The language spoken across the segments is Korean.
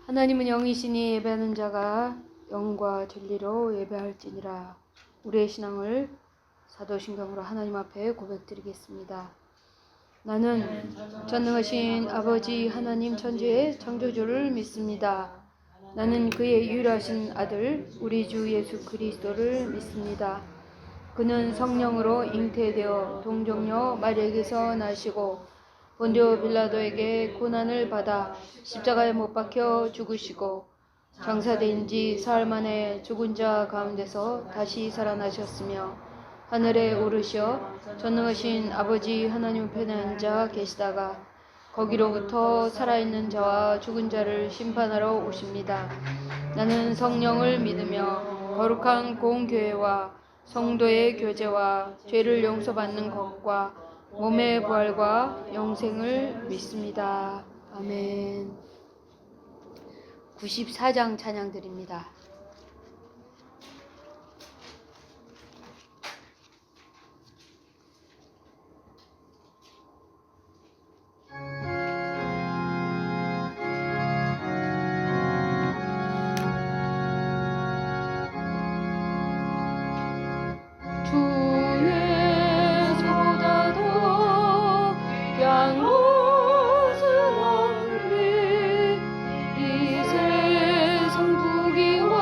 하나님은 영이시니 예배하는 자가 영과 진리로 예배할지니라. 우리의 신앙을 사도신경으로 하나님 앞에 고백드리겠습니다. 나는 전능하신 아버지 하나님 천지의 창조주를 믿습니다. 나는 그의 유일하신 아들 우리 주 예수 그리스도를 믿습니다. 그는 성령으로 잉태되어 동정녀 마리아에게서 나시고 본디오 빌라도에게 고난을 받아 십자가에 못 박혀 죽으시고 장사된 지 사흘 만에 죽은 자 가운데서 다시 살아나셨으며 하늘에 오르셔 전능하신 아버지 하나님 편에 앉아 계시다가 거기로부터 살아있는 자와 죽은 자를 심판하러 오십니다. 나는 성령을 믿으며 거룩한 공교회와 성도의 교제와 죄를 용서받는 것과 몸의 부활과 영생을 믿습니다. 아멘. 94장 찬양드립니다. 이 세상 부귀와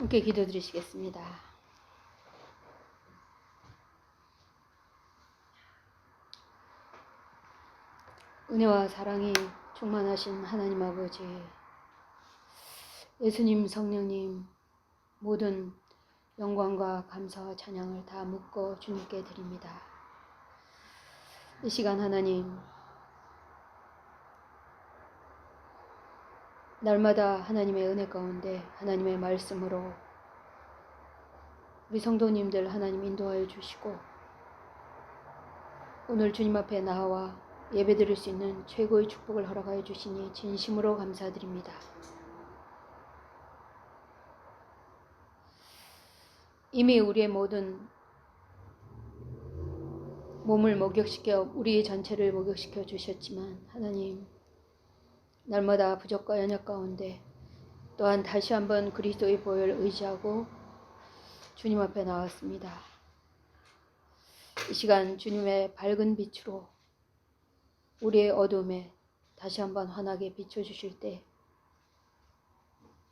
함께 기도드리시겠습니다. 은혜와 사랑이 충만하신 하나님 아버지, 예수님, 성령님, 모든 영광과 감사와 찬양을 다 묻고 주님께 드립니다. 이 시간 하나님, 날마다 하나님의 은혜 가운데 하나님의 말씀으로 우리 성도님들 하나님 인도하여 주시고, 오늘 주님 앞에 나와 예배드릴 수 있는 최고의 축복을 허락하여 주시니 진심으로 감사드립니다. 이미 우리의 모든 몸을 목욕시켜 우리의 전체를 목욕시켜 주셨지만 하나님, 날마다 부족과 연약 가운데 또한 다시 한번 그리스도의 보혈을 의지하고 주님 앞에 나왔습니다. 이 시간 주님의 밝은 빛으로 우리의 어둠에 다시 한번 환하게 비춰주실 때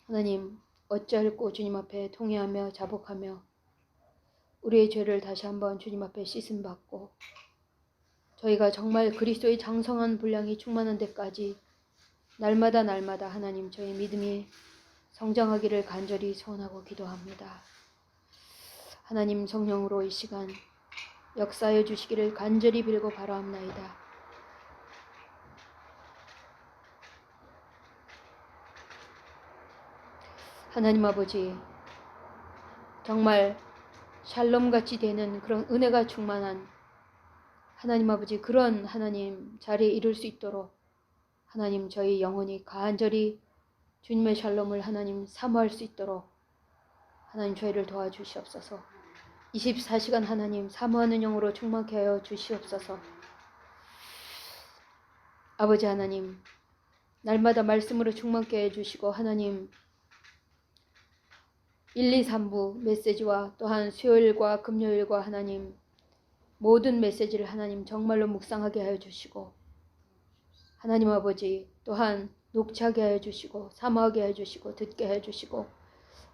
하나님, 어찌할꼬 주님 앞에 통회하며 자복하며 우리의 죄를 다시 한번 주님 앞에 씻음받고 저희가 정말 그리스도의 장성한 분량이 충만한 데까지 날마다 하나님 저희 믿음이 성장하기를 간절히 소원하고 기도합니다. 하나님, 성령으로 이 시간 역사해 주시기를 간절히 빌고 바라옵나이다. 하나님 아버지, 정말 샬롬같이 되는 그런 은혜가 충만한 하나님 아버지, 그런 하나님 자리에 이룰 수 있도록 하나님 저희 영혼이 간절히 주님의 샬롬을 하나님 사모할 수 있도록 하나님 저희를 도와주시옵소서. 24시간 하나님 사모하는 영으로 충만케 하여 주시옵소서. 아버지 하나님, 날마다 말씀으로 충만케 해주시고 하나님 1, 2, 3부 메시지와 또한 수요일과 금요일과 하나님 모든 메시지를 하나님 정말로 묵상하게 하여 주시고 하나님 아버지 또한 녹취하게 하여 주시고 사모하게 하여 주시고 듣게 하여 주시고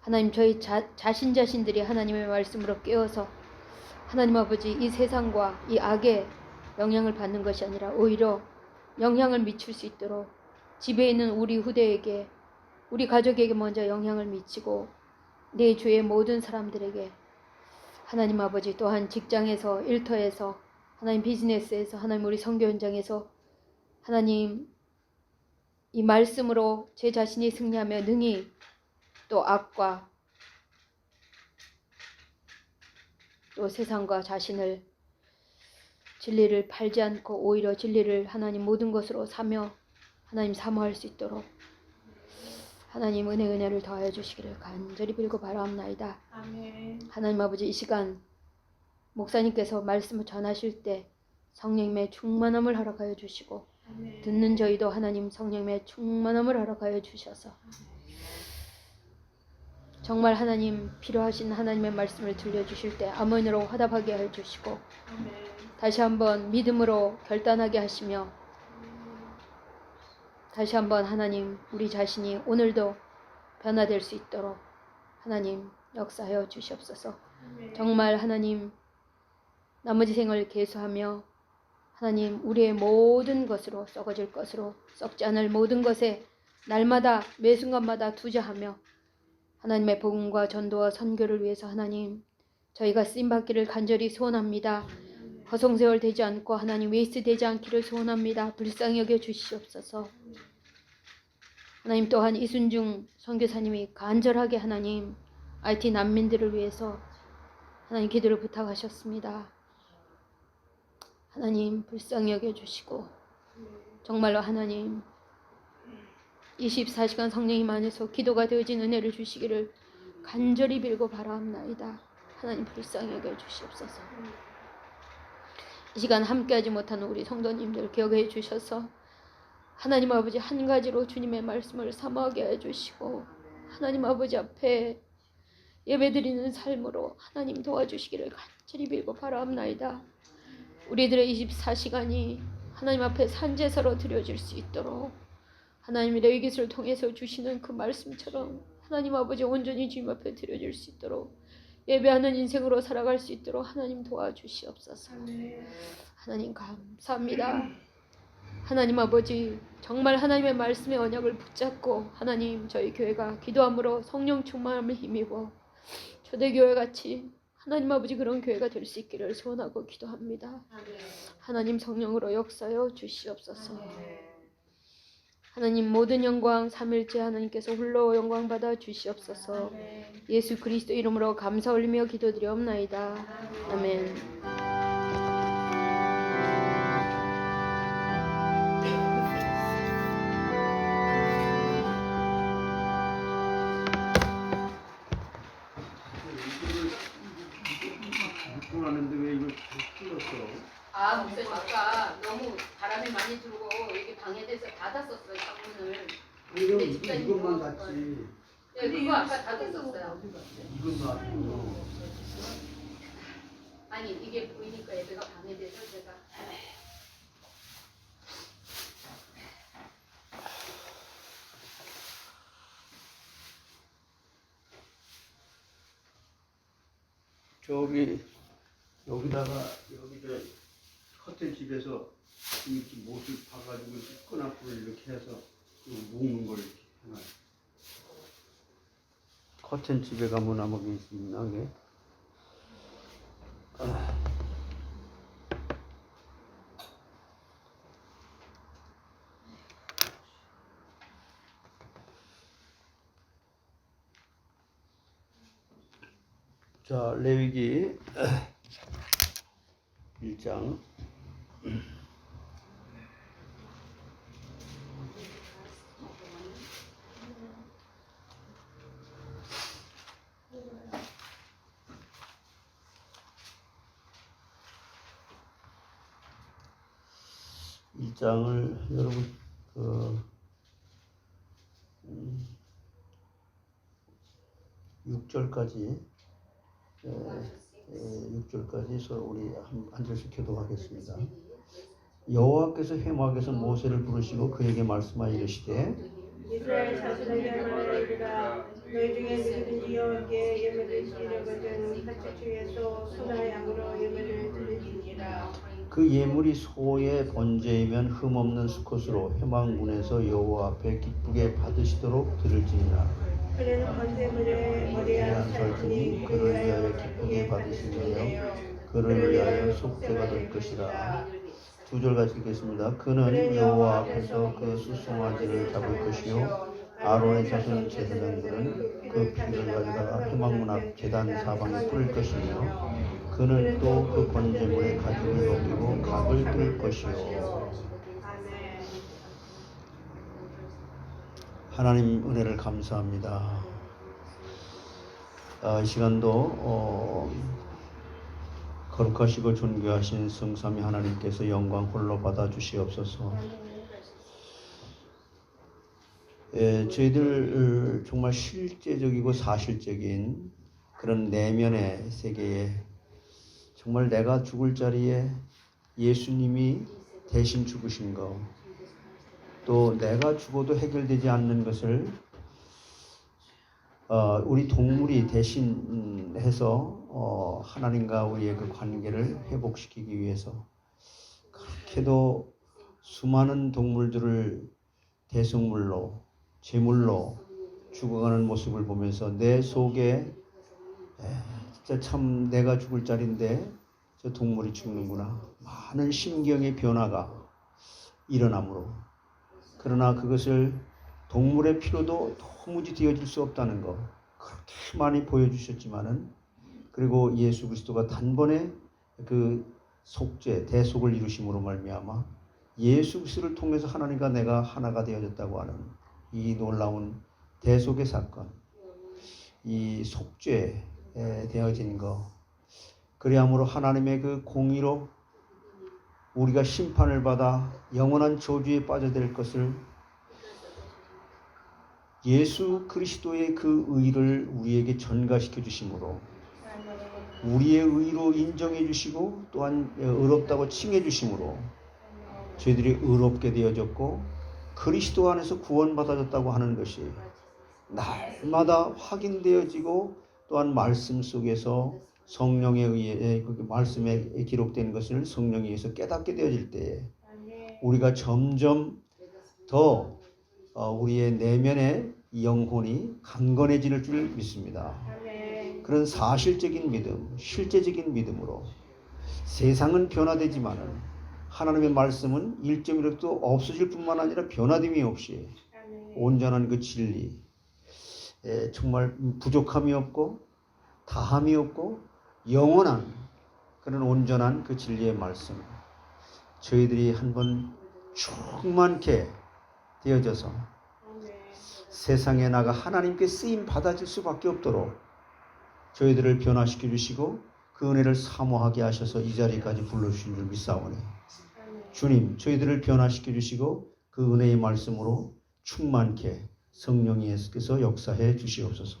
하나님 저희 자신들이 하나님의 말씀으로 깨어서 하나님 아버지 이 세상과 이 악의 영향을 받는 것이 아니라 오히려 영향을 미칠 수 있도록 집에 있는 우리 후대에게 우리 가족에게 먼저 영향을 미치고 내 주위의 모든 사람들에게 하나님 아버지 또한 직장에서 일터에서 하나님 비즈니스에서 하나님 우리 선교 현장에서 하나님 이 말씀으로 제 자신이 승리하며 능히 또 악과 또 세상과 자신을 진리를 팔지 않고 오히려 진리를 하나님 모든 것으로 사며 하나님 사모할 수 있도록 하나님 은혜를 더하여 주시기를 간절히 빌고 바라옵나이다. 아멘. 하나님 아버지, 이 시간 목사님께서 말씀을 전하실 때 성령님의 충만함을 허락하여 주시고 아멘. 듣는 저희도 하나님 성령님의 충만함을 허락하여 주셔서 정말 하나님 필요하신 하나님의 말씀을 들려주실 때 아멘으로 화답하게 하여 주시고 아멘. 다시 한번 믿음으로 결단하게 하시며 다시 한번 하나님 우리 자신이 오늘도 변화될 수 있도록 하나님 역사하여 주시옵소서. 아멘. 정말 하나님 나머지 생을 계수하며 하나님 우리의 모든 것으로 썩어질 것으로 썩지 않을 모든 것에 날마다 매 순간마다 투자하며 하나님의 복음과 전도와 선교를 위해서 하나님 저희가 쓰임받기를 간절히 소원합니다. 허송세월 되지 않고 하나님 웨이스트 되지 않기를 소원합니다. 불쌍히 여겨 주시옵소서. 하나님 또한 이순중 선교사님이 간절하게 하나님 IT 난민들을 위해서 하나님 기도를 부탁하셨습니다. 하나님 불쌍히 여겨주시고 정말로 하나님 24시간 성령님 안에서 기도가 되어진 은혜를 주시기를 간절히 빌고 바라옵나이다. 하나님 불쌍히 여겨주시옵소서. 이 시간 함께하지 못하는 우리 성도님들 기억해 주셔서 하나님 아버지 한 가지로 주님의 말씀을 사모하게 해주시고 하나님 아버지 앞에 예배드리는 삶으로 하나님 도와주시기를 간절히 빌고 바라옵나이다. 우리들의 24시간이 하나님 앞에 산제사로 드려질 수 있도록 하나님이 레위기서를 통해서 주시는 그 말씀처럼 하나님 아버지 온전히 주님 앞에 드려질 수 있도록 예배하는 인생으로 살아갈 수 있도록 하나님 도와주시옵소서. 하나님 감사합니다. 하나님 아버지 정말 하나님의 말씀의 언약을 붙잡고 하나님 저희 교회가 기도함으로 성령 충만함을 힘입어 초대교회같이 하나님 아버지 그런 교회가 될 수 있기를 소원하고 기도합니다. 하나님 성령으로 역사여 주시옵소서. 하나님 모든 영광 삼일째 하나님께서 홀로 영광 받아 주시옵소서. 예수 그리스도 이름으로 감사 올리며 기도드리옵나이다. 아멘. 하는데 왜 이걸 뚫었어? 아, 목사님 아까 너무 바람이 많이 들고 여기 방해돼서 닫았었어요, 창문을. 근데 집사님 이것만 닫지. 네, 그거 아까 닫았었어요. 이것만 닫고. 아니, 이게 보이니까 예배가 방해돼서 제가. 저기 여기다가 여기 저 커튼 집에서 이렇게 못을 봐가지고 끈앞을 이렇게 해서 묶는 걸 이렇게 해놔요. 커튼 집에 가면 아마 있나 게. 자, 레위기 1장. 이 장을 여러분 6절까지 6절까지 서로 우리 한 절씩 기도하겠습니다. 여호와께서 회막에서 모세를 부르시고 그에게 말씀하여 이르시되 이스라엘 자손에게 말하리라. 너희 중에 누구든지 여호와께 예물을 드리려거든 같이 주에서 소나 양으로 예물을 드리니라. 그 예물이 소의 번제이면 흠없는 수컷으로 회막문에서 여호와 앞에 기쁘게 받으시도록 드릴지니라. 그는 번제물에 머리에 한 살들이 그를 위하여 기쁘게 받으시며 그를 위하여 속죄가 될 것이라. 2절 같이 읽겠습니다. 그는 여호와 앞에서 그 수송아지를 잡을 것이요 아론의 자손 제사장들은 그 피를 가져다가 회막문 앞 제단 사방에 뿌릴 것이며 그는 또 그 번제물의 가죽을 벗기고 각을 뚫을 것이요. 하나님 은혜를 감사합니다. 이 시간도 거룩하시고 존귀하신 성삼위 하나님께서 영광 홀로 받아 주시옵소서. 저희들 정말 실제적이고 사실적인 그런 내면의 세계에 정말 내가 죽을 자리에 예수님이 대신 죽으신 것, 또 내가 죽어도 해결되지 않는 것을 우리 동물이 대신해서 하나님과 우리의 그 관계를 회복시키기 위해서 그렇게도 수많은 동물들을 대성물로 제물로 죽어가는 모습을 보면서 내 속에 진짜 참 내가 죽을 자리인데 저 동물이 죽는구나, 많은 심경의 변화가 일어나므로, 그러나 그것을 동물의 피로도 도무지 되어질 수 없다는 것 그렇게 많이 보여주셨지만은, 그리고 예수 그리스도가 단번에 그 속죄 대속을 이루심으로 말미암아 예수 그리스도를 통해서 하나님과 내가 하나가 되어졌다고 하는 이 놀라운 대속의 사건, 이 속죄에 되어진 것, 그리함으로 하나님의 그 공의로 우리가 심판을 받아 영원한 저주에 빠져들 것을 예수 그리스도의 그 의를 우리에게 전가시켜 주심으로 우리의 의로 인정해 주시고 또한 의롭다고 칭해 주심으로 저희들이 의롭게 되어졌고 그리스도 안에서 구원받아졌다고 하는 것이 날마다 확인되어지고 또한 말씀 속에서 성령에 의해 그 말씀에 기록된 것을 성령에 의해서 깨닫게 되어질 때에 우리가 점점 더 우리의 내면의 영혼이 강건해질 줄 믿습니다. 그런 사실적인 믿음, 실제적인 믿음으로 세상은 변화되지만은 하나님의 말씀은 1.1도 없어질 뿐만 아니라 변화됨이 없이 온전한 그 진리, 정말 부족함이 없고 다함이 없고 영원한 그런 온전한 그 진리의 말씀, 저희들이 한번 충만케 되어져서 세상에 나가 하나님께 쓰임 받아질 수밖에 없도록 저희들을 변화시켜 주시고 그 은혜를 사모하게 하셔서 이 자리까지 불러주신 줄 믿사오니 주님, 저희들을 변화시켜 주시고 그 은혜의 말씀으로 충만케 성령께서 역사해 주시옵소서.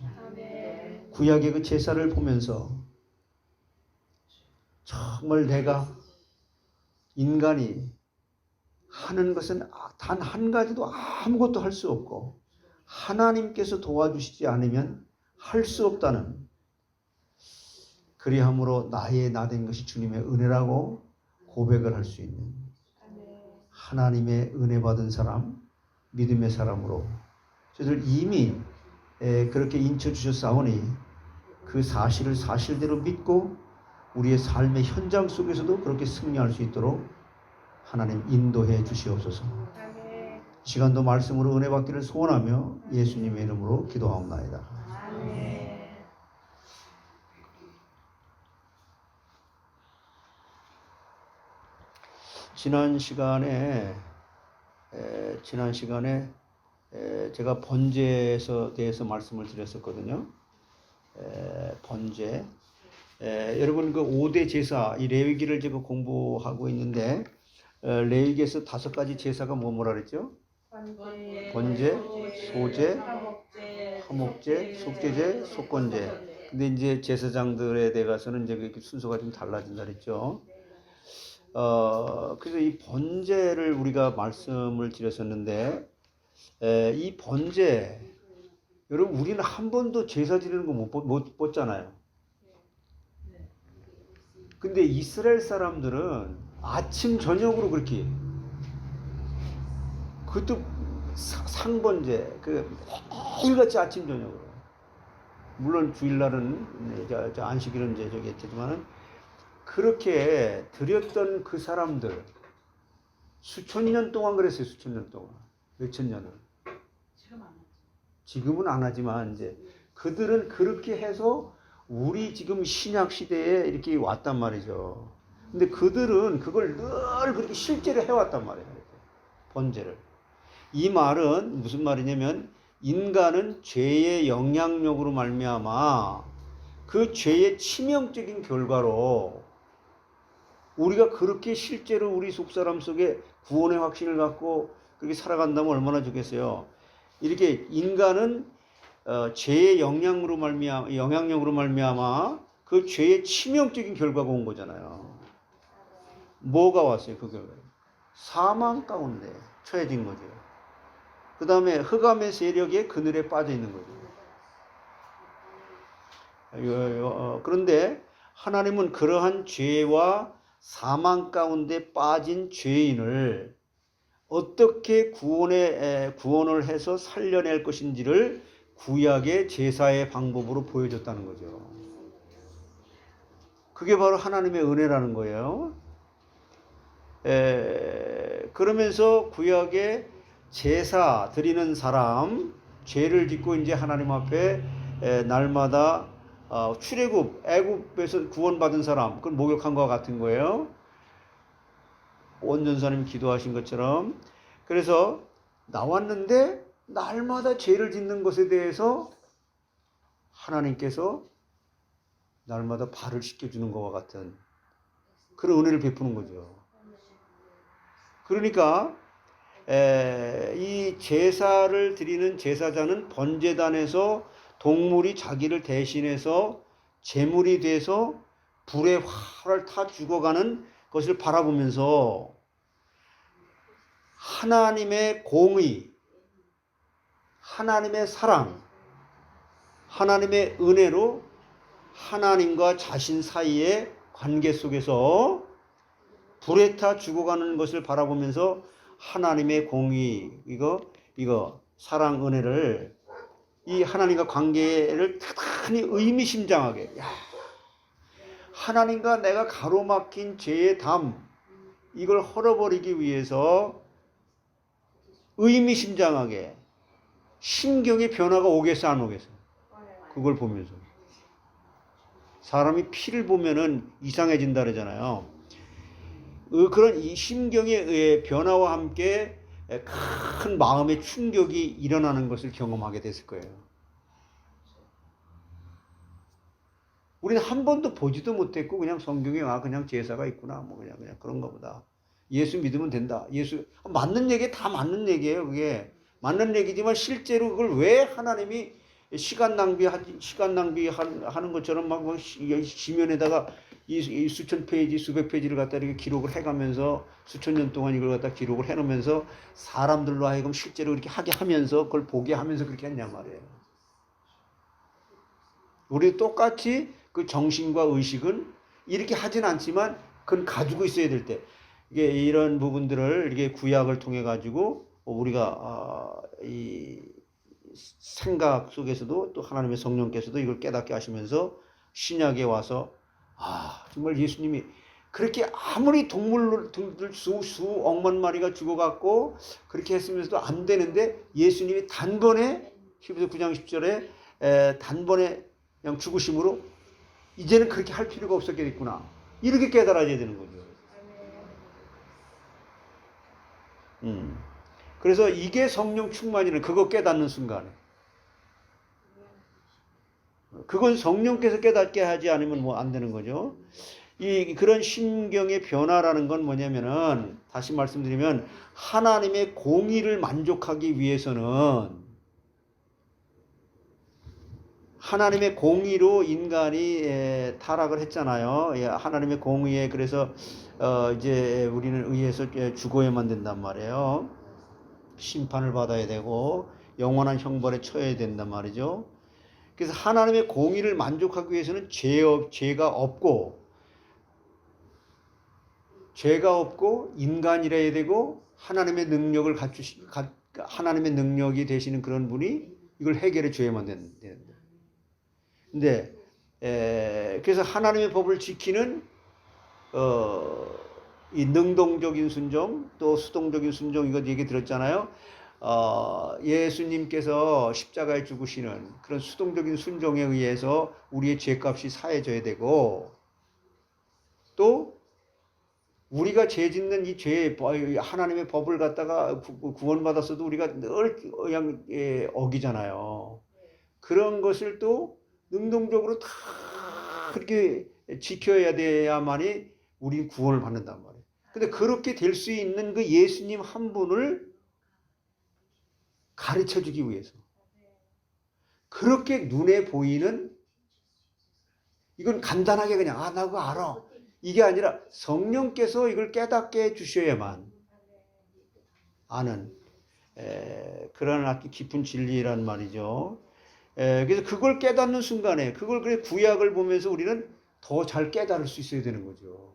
구약의 그 제사를 보면서 정말 내가 인간이 하는 것은 단 한 가지도 아무것도 할 수 없고 하나님께서 도와주시지 않으면 할 수 없다는, 그리함으로 나의 나된 것이 주님의 은혜라고 고백을 할 수 있는 하나님의 은혜 받은 사람, 믿음의 사람으로 저희들 이미 그렇게 인쳐주셨사오니 그 사실을 사실대로 믿고 우리의 삶의 현장 속에서도 그렇게 승리할 수 있도록 하나님 인도해 주시옵소서. 이 시간도 말씀으로 은혜 받기를 소원하며 예수님의 이름으로 기도하옵나이다. 지난 시간에 제가 번제에 대해서 말씀을 드렸었거든요. 번제. 여러분 그 5대 제사, 이 레위기를 제가 공부하고 있는데 레위기에서 5가지 제사가 뭐라 그랬죠? 번제, 소제, 화목제, 속죄제, 속건제. 근데 이제 제사장들에 대해서는 이제 그 순서가 좀 달라진다 그랬죠. 그래서 이 번제를 우리가 말씀을 드렸었는데, 이 번제, 여러분 우리는 한 번도 제사 지내는 거 못 봤잖아요. 근데 이스라엘 사람들은 아침 저녁으로 그렇게, 그것도 상번제, 매일같이 아침 저녁으로. 물론 주일날은 안식일은 이제 저기 했지만은 그렇게 드렸던 그 사람들 수천 년 동안 그랬어요. 수천 년 동안, 몇천 년을. 지금은 안 하지만 이제 그들은 그렇게 해서 우리 지금 신약 시대에 이렇게 왔단 말이죠. 근데 그들은 그걸 늘 그렇게 실제로 해왔단 말이에요. 번제를. 이 말은 무슨 말이냐면 인간은 죄의 영향력으로 말미암아 그 죄의 치명적인 결과로 우리가 그렇게 실제로 우리 속사람 속에 구원의 확신을 갖고 그렇게 살아간다면 얼마나 좋겠어요. 이렇게 인간은 죄의 영향력으로 말미암아 그 죄의 치명적인 결과가 온 거잖아요. 뭐가 왔어요? 그 결과 사망 가운데 처해진 거죠. 그 다음에 흑암의 세력에 그늘에 빠져 있는 거죠. 그런데 하나님은 그러한 죄와 사망 가운데 빠진 죄인을 어떻게 구원을 해서 살려낼 것인지를 구약의 제사의 방법으로 보여줬다는 거죠. 그게 바로 하나님의 은혜라는 거예요. 그러면서 구약의 제사 드리는 사람, 죄를 짓고 이제 하나님 앞에 날마다 출애굽, 애굽에서 구원받은 사람, 그걸 목욕한 것과 같은 거예요. 원전사님이 기도하신 것처럼. 그래서 나왔는데 날마다 죄를 짓는 것에 대해서 하나님께서 날마다 발을 씻겨주는 것과 같은 그런 은혜를 베푸는 거죠. 그러니까 이 제사를 드리는 제사장은 번제단에서 동물이 자기를 대신해서 제물이 돼서 불의 활을 타 죽어가는 것을 바라보면서 하나님의 공의, 하나님의 사랑, 하나님의 은혜로 하나님과 자신 사이의 관계 속에서 불에 타 죽어가는 것을 바라보면서 하나님의 공의, 이거 사랑 은혜를, 이 하나님과 관계를 대단히 의미심장하게, 야, 하나님과 내가 가로막힌 죄의 담, 이걸 헐어버리기 위해서 의미심장하게 심경의 변화가 오겠어 안 오겠어? 그걸 보면서 사람이 피를 보면은 이상해진다 그러잖아요. 그런 이 심경의 변화와 함께 큰 마음의 충격이 일어나는 것을 경험하게 됐을 거예요. 우리는 한 번도 보지도 못했고 그냥 성경에 그냥 제사가 있구나 뭐 그냥 그런가 보다. 예수 믿으면 된다. 예수 맞는 얘기 다 맞는 얘기예요. 그게 맞는 얘기지만 실제로 그걸 왜 하나님이 시간 낭비하는 것처럼 막 지면에다가 이 수천 페이지, 수백 페이지를 갖다 이렇게 기록을 해가면서 수천 년 동안 이걸 갖다 기록을 해놓으면서 사람들로 하여금 실제로 이렇게 하게 하면서 그걸 보게 하면서 그렇게 했냐 말이에요. 우리 똑같이 그 정신과 의식은 이렇게 하진 않지만 그건 가지고 있어야 될 때 이게 이런 부분들을 이렇게 구약을 통해 가지고 우리가 이 생각 속에서도 또 하나님의 성령께서도 이걸 깨닫게 하시면서 신약에 와서 정말 예수님이 그렇게 아무리 동물들 수억만 마리가 죽어갔고 그렇게 했으면서도 안 되는데 예수님이 단번에 히브리서 9장 10절에 단번에 그냥 죽으심으로 이제는 그렇게 할 필요가 없었겠구나 이렇게 깨달아야 되는 거죠. 그래서 이게 성령 충만이라는 그거 깨닫는 순간에 그건 성령께서 깨닫게 하지 않으면 뭐 안 되는 거죠. 그런 심경의 변화라는 건 뭐냐면은 다시 말씀드리면 하나님의 공의를 만족하기 위해서는 하나님의 공의로 인간이 타락을 했잖아요. 하나님의 공의에 그래서 이제 우리는 의해서 죽어야만 된단 말이에요. 심판을 받아야 되고 영원한 형벌에 처해야 된단 말이죠. 그래서 하나님의 공의를 만족하기 위해서는 죄가 없고 인간이라야 되고 하나님의 능력을 하나님의 능력이 되시는 그런 분이 이걸 해결해 줘야만 된다. 근데 그래서 하나님의 법을 지키는 이 능동적인 순종 또 수동적인 순종 이거 얘기 들었잖아요. 예수님께서 십자가에 죽으시는 그런 수동적인 순종에 의해서 우리의 죄값이 사해져야 되고 또 우리가 죄 짓는 이 죄 하나님의 법을 갖다가 구원받았어도 우리가 늘 그냥 어기잖아요. 그런 것을 또 능동적으로 다 그렇게 지켜야 돼야만이 우리 구원을 받는단 말이에요. 근데 그렇게 될 수 있는 그 예수님 한 분을 가르쳐 주기 위해서 그렇게 눈에 보이는 이건 간단하게 그냥 나 그거 알아 이게 아니라 성령께서 이걸 깨닫게 해 주셔야만 아는 그런 아주 깊은 진리란 말이죠. 그래서 그걸 깨닫는 순간에 그걸 그래 구약을 보면서 우리는 더 잘 깨달을 수 있어야 되는 거죠.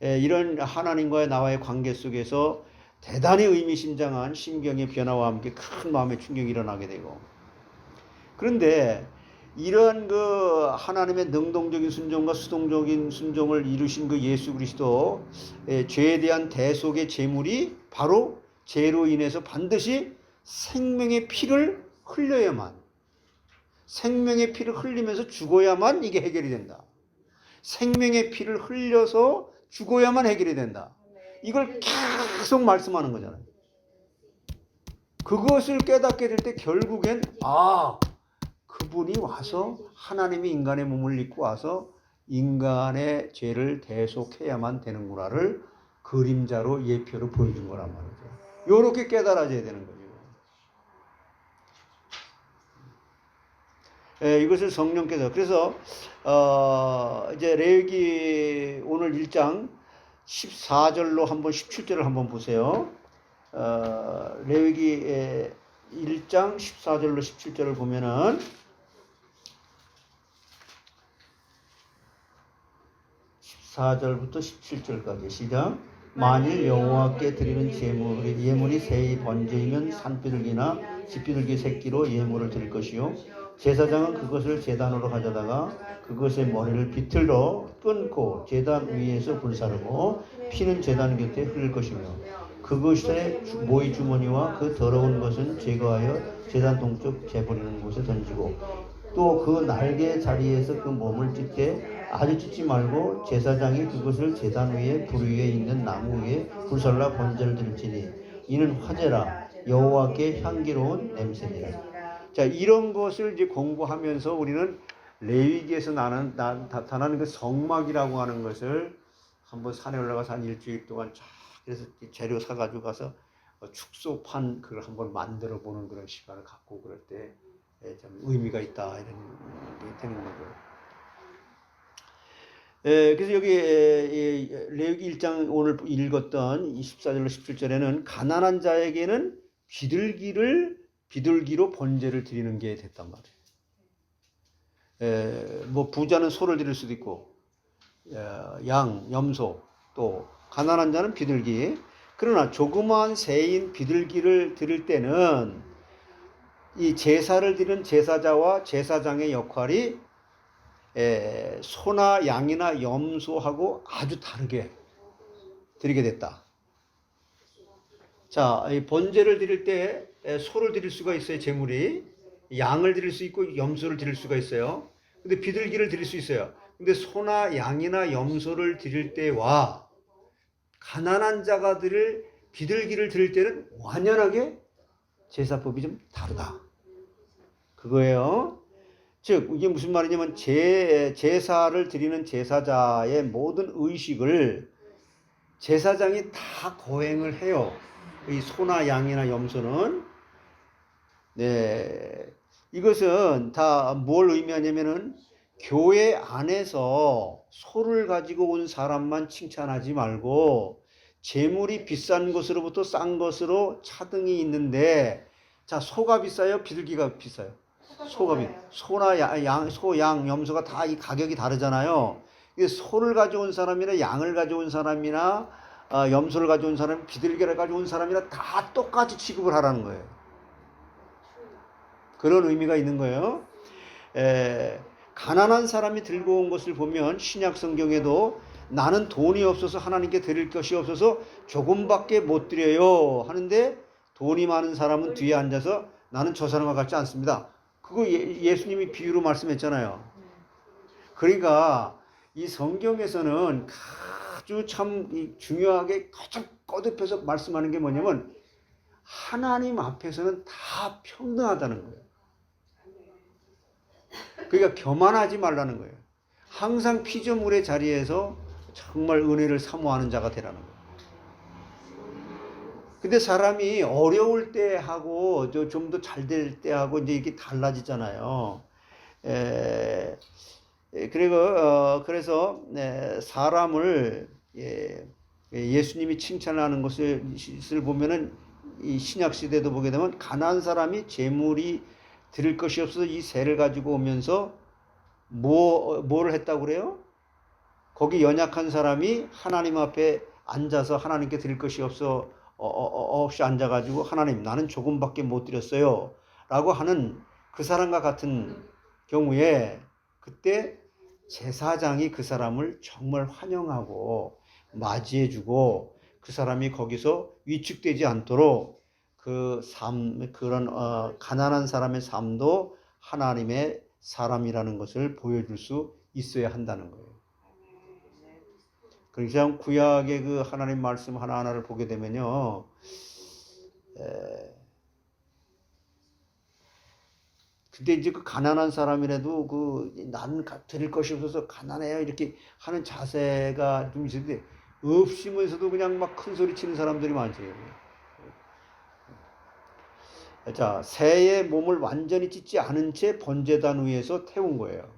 이런 하나님과의 나와의 관계 속에서 대단히 의미심장한 심경의 변화와 함께 큰 마음의 충격이 일어나게 되고 그런데 이런 그 하나님의 능동적인 순종과 수동적인 순종을 이루신 그 예수 그리스도 죄에 대한 대속의 제물이 바로 죄로 인해서 반드시 생명의 피를 흘려야만 생명의 피를 흘리면서 죽어야만 이게 해결이 된다. 생명의 피를 흘려서 죽어야만 해결이 된다. 이걸 계속 말씀하는 거잖아요. 그것을 깨닫게 될 때 결국엔 그분이 와서 하나님이 인간의 몸을 입고 와서 인간의 죄를 대속해야만 되는구나를 그림자로 예표로 보여준 거란 말이죠. 이렇게 깨달아져야 되는 거죠. 이것을 성령께서 그래서 이제 레위기 오늘 1장 14절로 한번 17절을 한번 보세요. 레위기 1장 14절로 17절을 보면은 14절부터 17절까지 시작. 만일 여호와께 드리는 예물이 새의 번제이면 산비둘기나 집비둘기 새끼로 예물을 드릴 것이요 제사장은 그것을 제단으로 가져다가 그것의 머리를 비틀어 끊고 제단 위에서 불사르고 피는 제단 곁에 흘릴 것이며 그것의 모이 주머니와 그 더러운 것은 제거하여 제단 동쪽 재버리는 곳에 던지고 또 그 날개 자리에서 그 몸을 찢되 아주 찢지 말고 제사장이 그것을 제단 위에 불 위에 있는 나무 위에 불살라 번제를 드릴지니 이는 화제라 여호와께 향기로운 냄새니라. 자, 이런 것을 이제 공부하면서 우리는 레위기에서 나타나는 그 성막이라고 하는 것을 한번 산에 올라가서 한 일주일 동안 쫙 그래서 재료 사가지고 가서 축소판 그걸 한번 만들어 보는 그런 시간을 갖고 그럴 때 좀 의미가 있다 이런 게 되는 거죠. 그래서 여기 레위기 1장 오늘 읽었던 24절로 17절에는 가난한 자에게는 비둘기로 번제를 드리는 게 됐단 말이에요. 뭐 부자는 소를 드릴 수도 있고 양, 염소, 또 가난한 자는 비둘기. 그러나 조그마한 새인 비둘기를 드릴 때는 이 제사를 드리는 제사자와 제사장의 역할이 소나 양이나 염소하고 아주 다르게 드리게 됐다. 자, 이 번제를 드릴 때 소를 드릴 수가 있어요. 제물이 양을 드릴 수 있고 염소를 드릴 수가 있어요. 근데 비둘기를 드릴 수 있어요. 근데 소나 양이나 염소를 드릴 때와 가난한 자가 드릴 비둘기를 드릴 때는 완연하게 제사법이 좀 다르다. 그거예요. 즉 이게 무슨 말이냐면 제사를 드리는 제사자의 모든 의식을 제사장이 다 거행을 해요. 이 소나 양이나 염소는. 네, 이것은 다 뭘 의미하냐면은 교회 안에서 소를 가지고 온 사람만 칭찬하지 말고 재물이 비싼 것으로부터 싼 것으로 차등이 있는데, 자, 소가 비싸요? 비둘기가 비싸요? 소나 소, 양, 염소가 다 이 가격이 다르잖아요. 소를 가져온 사람이나 양을 가져온 사람이나 염소를 가져온 사람, 비둘기를 가져온 사람이나 다 똑같이 취급을 하라는 거예요. 그런 의미가 있는 거예요. 가난한 사람이 들고 온 것을 보면 신약 성경에도 나는 돈이 없어서 하나님께 드릴 것이 없어서 조금밖에 못 드려요 하는데 돈이 많은 사람은 뒤에 앉아서 나는 저 사람과 같지 않습니다. 그거 예수님이 비유로 말씀했잖아요. 그러니까 이 성경에서는 아주 참 중요하게 가장 거듭해서 말씀하는 게 뭐냐면 하나님 앞에서는 다 평등하다는 거예요. 그러니까 교만하지 말라는 거예요. 항상 피조물의 자리에서 정말 은혜를 사모하는 자가 되라는 거예요. 근데 사람이 어려울 때 하고 좀 더 잘 될 때 하고 이제 이게 달라지잖아요. 그래서 사람을 예수님이 칭찬하는 것을 보면은 이 신약 시대도 보게 되면 가난한 사람이 재물이 드릴 것이 없어서 이 새를 가지고 오면서 뭐를 했다고 그래요? 거기 연약한 사람이 하나님 앞에 앉아서 하나님께 드릴 것이 없이 앉아가지고 하나님 나는 조금밖에 못 드렸어요 라고 하는 그 사람과 같은 경우에 그때 제사장이 그 사람을 정말 환영하고 맞이해주고 그 사람이 거기서 위축되지 않도록 그런 가난한 사람의 삶도 하나님의 사람이라는 것을 보여줄 수 있어야 한다는 거예요. 그러니까 구약의 그 하나님 말씀 하나하나를 보게 되면요, 근데 이제 그 가난한 사람이라도 나는 드릴 것이 없어서 가난해요 이렇게 하는 자세가 좀 있는데 없으면서도 그냥 막 큰 소리 치는 사람들이 많죠. 자, 새의 몸을 완전히 찢지 않은 채 번제단 위에서 태운 거예요.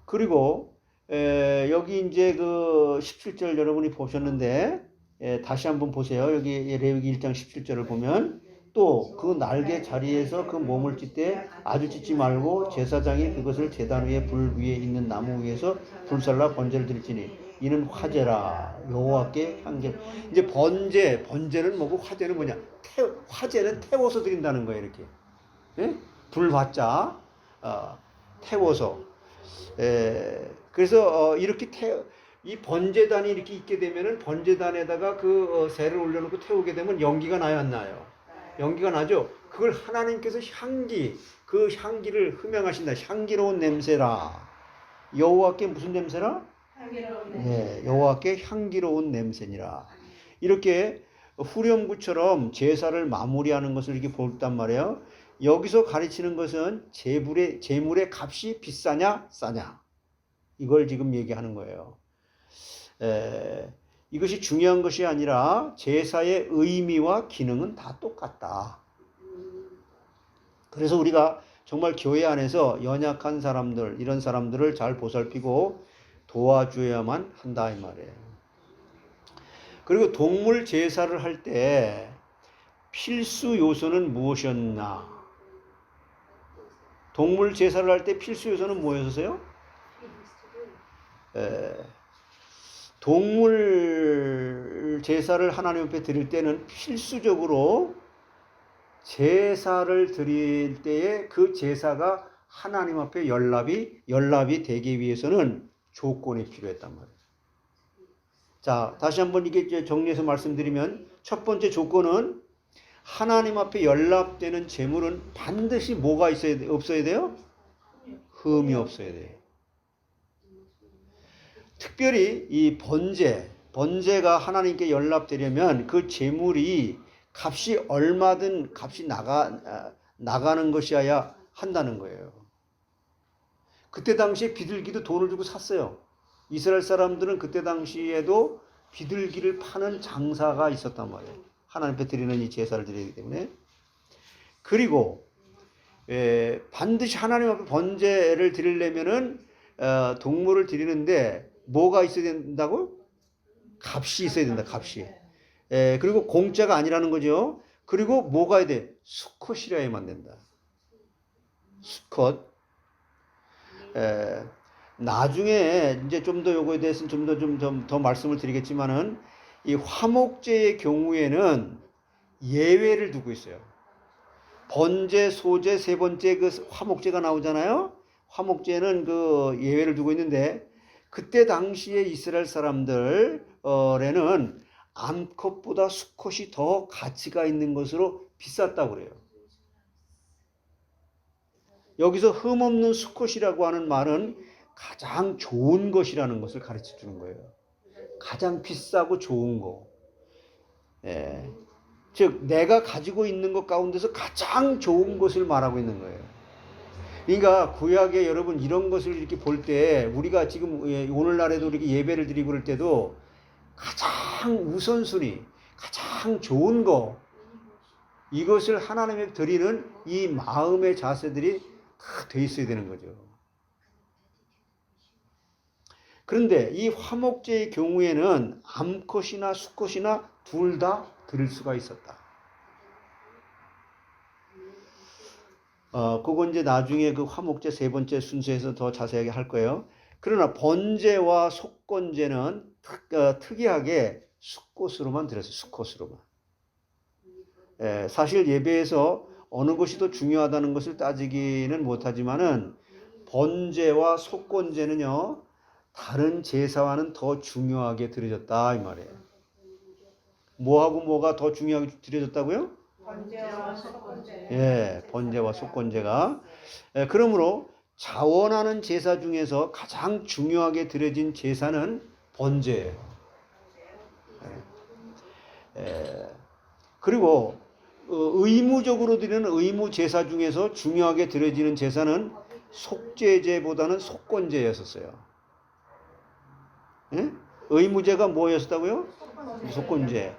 그리고 여기 이제 그 17절 여러분이 보셨는데 다시 한번 보세요. 여기 레위기 1장 17절을 보면 또 그 날개 자리에서 그 몸을 찢되 아주 찢지 말고 제사장이 그것을 제단 위에 불 위에 있는 나무 위에서 불살라 번제를 드릴지니 이는 화제라 여호와께 향기. 이제 번제는 뭐고 화제는 뭐냐? 화제는 태워서 드린다는 거예요. 이렇게 불받자 태워서. 그래서 이렇게 이 번제단이 이렇게 있게 되면은 번제단에다가 그 새를 올려놓고 태우게 되면 연기가 나요, 안 나요? 연기가 나죠. 그걸 하나님께서 그 향기를 흠양하신다. 향기로운 냄새라. 여호와께 무슨 냄새라? 향기로운 네, 여호와께 향기로운 냄새니라. 이렇게 후렴구처럼 제사를 마무리하는 것을 이렇게 볼단 말이에요. 여기서 가르치는 것은 제물의 값이 비싸냐 싸냐 이걸 지금 얘기하는 거예요. 이것이 중요한 것이 아니라 제사의 의미와 기능은 다 똑같다. 그래서 우리가 정말 교회 안에서 연약한 사람들, 이런 사람들을 잘 보살피고 도와줘야만 한다 이 말이에요. 그리고 동물 제사를 할 때 필수 요소는 무엇이었나? 동물 제사를 할 때 필수 요소는 뭐였어요? 동물 제사를 하나님 앞에 드릴 때는 필수적으로 제사를 드릴 때에 그 제사가 하나님 앞에 연락이 되기 위해서는 조건이 필요했단 말이에요. 자, 다시 한번 이게 정리해서 말씀드리면 첫 번째 조건은 하나님 앞에 연락되는 제물은 반드시 뭐가 없어야 돼요? 흠이 없어야 돼요. 특별히 이 번제가 하나님께 연락되려면 그 제물이 값이 얼마든 값이 나가는 것이어야 한다는 거예요. 그때 당시에 비둘기도 돈을 주고 샀어요. 이스라엘 사람들은 그때 당시에도 비둘기를 파는 장사가 있었단 말이에요. 하나님 앞에 드리는 이 제사를 드리기 때문에. 그리고 반드시 하나님 앞에 번제를 드리려면은 동물을 드리는데 뭐가 있어야 된다고? 값이 있어야 된다. 값이. 그리고 공짜가 아니라는 거죠. 그리고 뭐가 해야 돼? 수컷이라야만 된다. 수컷. 나중에 이제 좀 더 요거에 대해서는 좀 더 말씀을 드리겠지만은 이 화목제의 경우에는 예외를 두고 있어요. 번제, 소제, 세 번째 그 화목제가 나오잖아요. 화목제는 그 예외를 두고 있는데 그때 당시에 이스라엘 사람들에는 암컷보다 수컷이 더 가치가 있는 것으로 비쌌다고 그래요. 여기서 흠없는 수컷이라고 하는 말은 가장 좋은 것이라는 것을 가르쳐 주는 거예요. 가장 비싸고 좋은 거. 즉 내가 가지고 있는 것 가운데서 가장 좋은 것을 말하고 있는 거예요. 그러니까 구약에 여러분 이런 것을 이렇게 볼 때 우리가 지금 오늘날에도 이렇게 예배를 드리고 그럴 때도 가장 우선순위, 가장 좋은 거 이것을 하나님께 드리는 이 마음의 자세들이 다 돼 있어야 되는 거죠. 그런데 이 화목제의 경우에는 암컷이나 수컷이나 둘 다 드릴 수가 있었다. 그건 이제 나중에 그 화목제 세 번째 순서에서 더 자세하게 할 거예요. 그러나 번제와 속건제는 특이하게 수컷으로만 드렸어요. 수컷으로만. 사실 예배에서 어느 것이 더 중요하다는 것을 따지기는 못하지만은 번제와 속건제는요 다른 제사와는 더 중요하게 드려졌다 이 말이에요. 뭐하고 뭐가 더 중요하게 드려졌다고요? 번제와 속건제. 예, 번제와 속건제가. 그러므로 자원하는 제사 중에서 가장 중요하게 드려진 제사는 번제예요. 그리고 의무적으로 드리는 의무 제사 중에서 중요하게 드려지는 제사는 속죄제보다는 속건제였었어요. 예? 의무제가 뭐였었다고요? 속건제.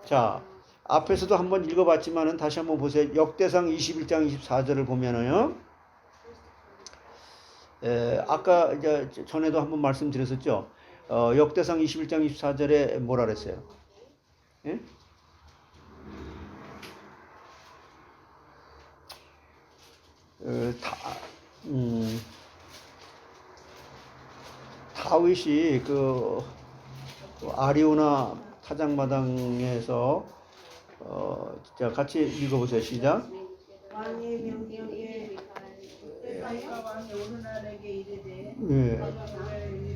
자, 앞에서도 한번 읽어봤지만은 다시 한번 보세요. 역대상 21장 24절을 보면은요. 아까 이제 전에도 한번 말씀드렸었죠. 역대상 21장 24절에 뭐라 그랬어요? 예? 다윗이 그 아리우나 타작마당에서 자 같이 읽어보세요. 시작. 왕의 명령에 세상과 왕이 오르날에게 이르되 예.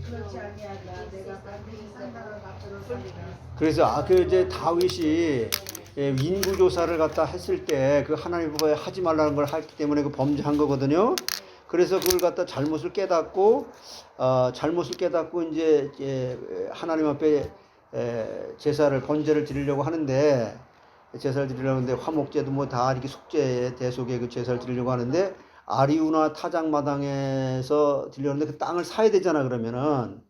그렇지 아니하다 내가 반드시 상당한 값으로 살리라. 그래서 그 이제 다윗이 인구 조사를 갖다 했을 때 그 하나님 보고 하지 말라는 걸 했기 때문에 그 범죄한 거거든요. 그래서 그걸 갖다 잘못을 깨닫고 이제 하나님 앞에 제사를 번제를 드리려고 하는데 제사를 드리려고 하는데 화목제도 뭐 다 이렇게 속죄 대속에 그 제사를 드리려고 하는데 아리우나 타작마당에서 드리려는데 그 땅을 사야 되잖아. 그러면은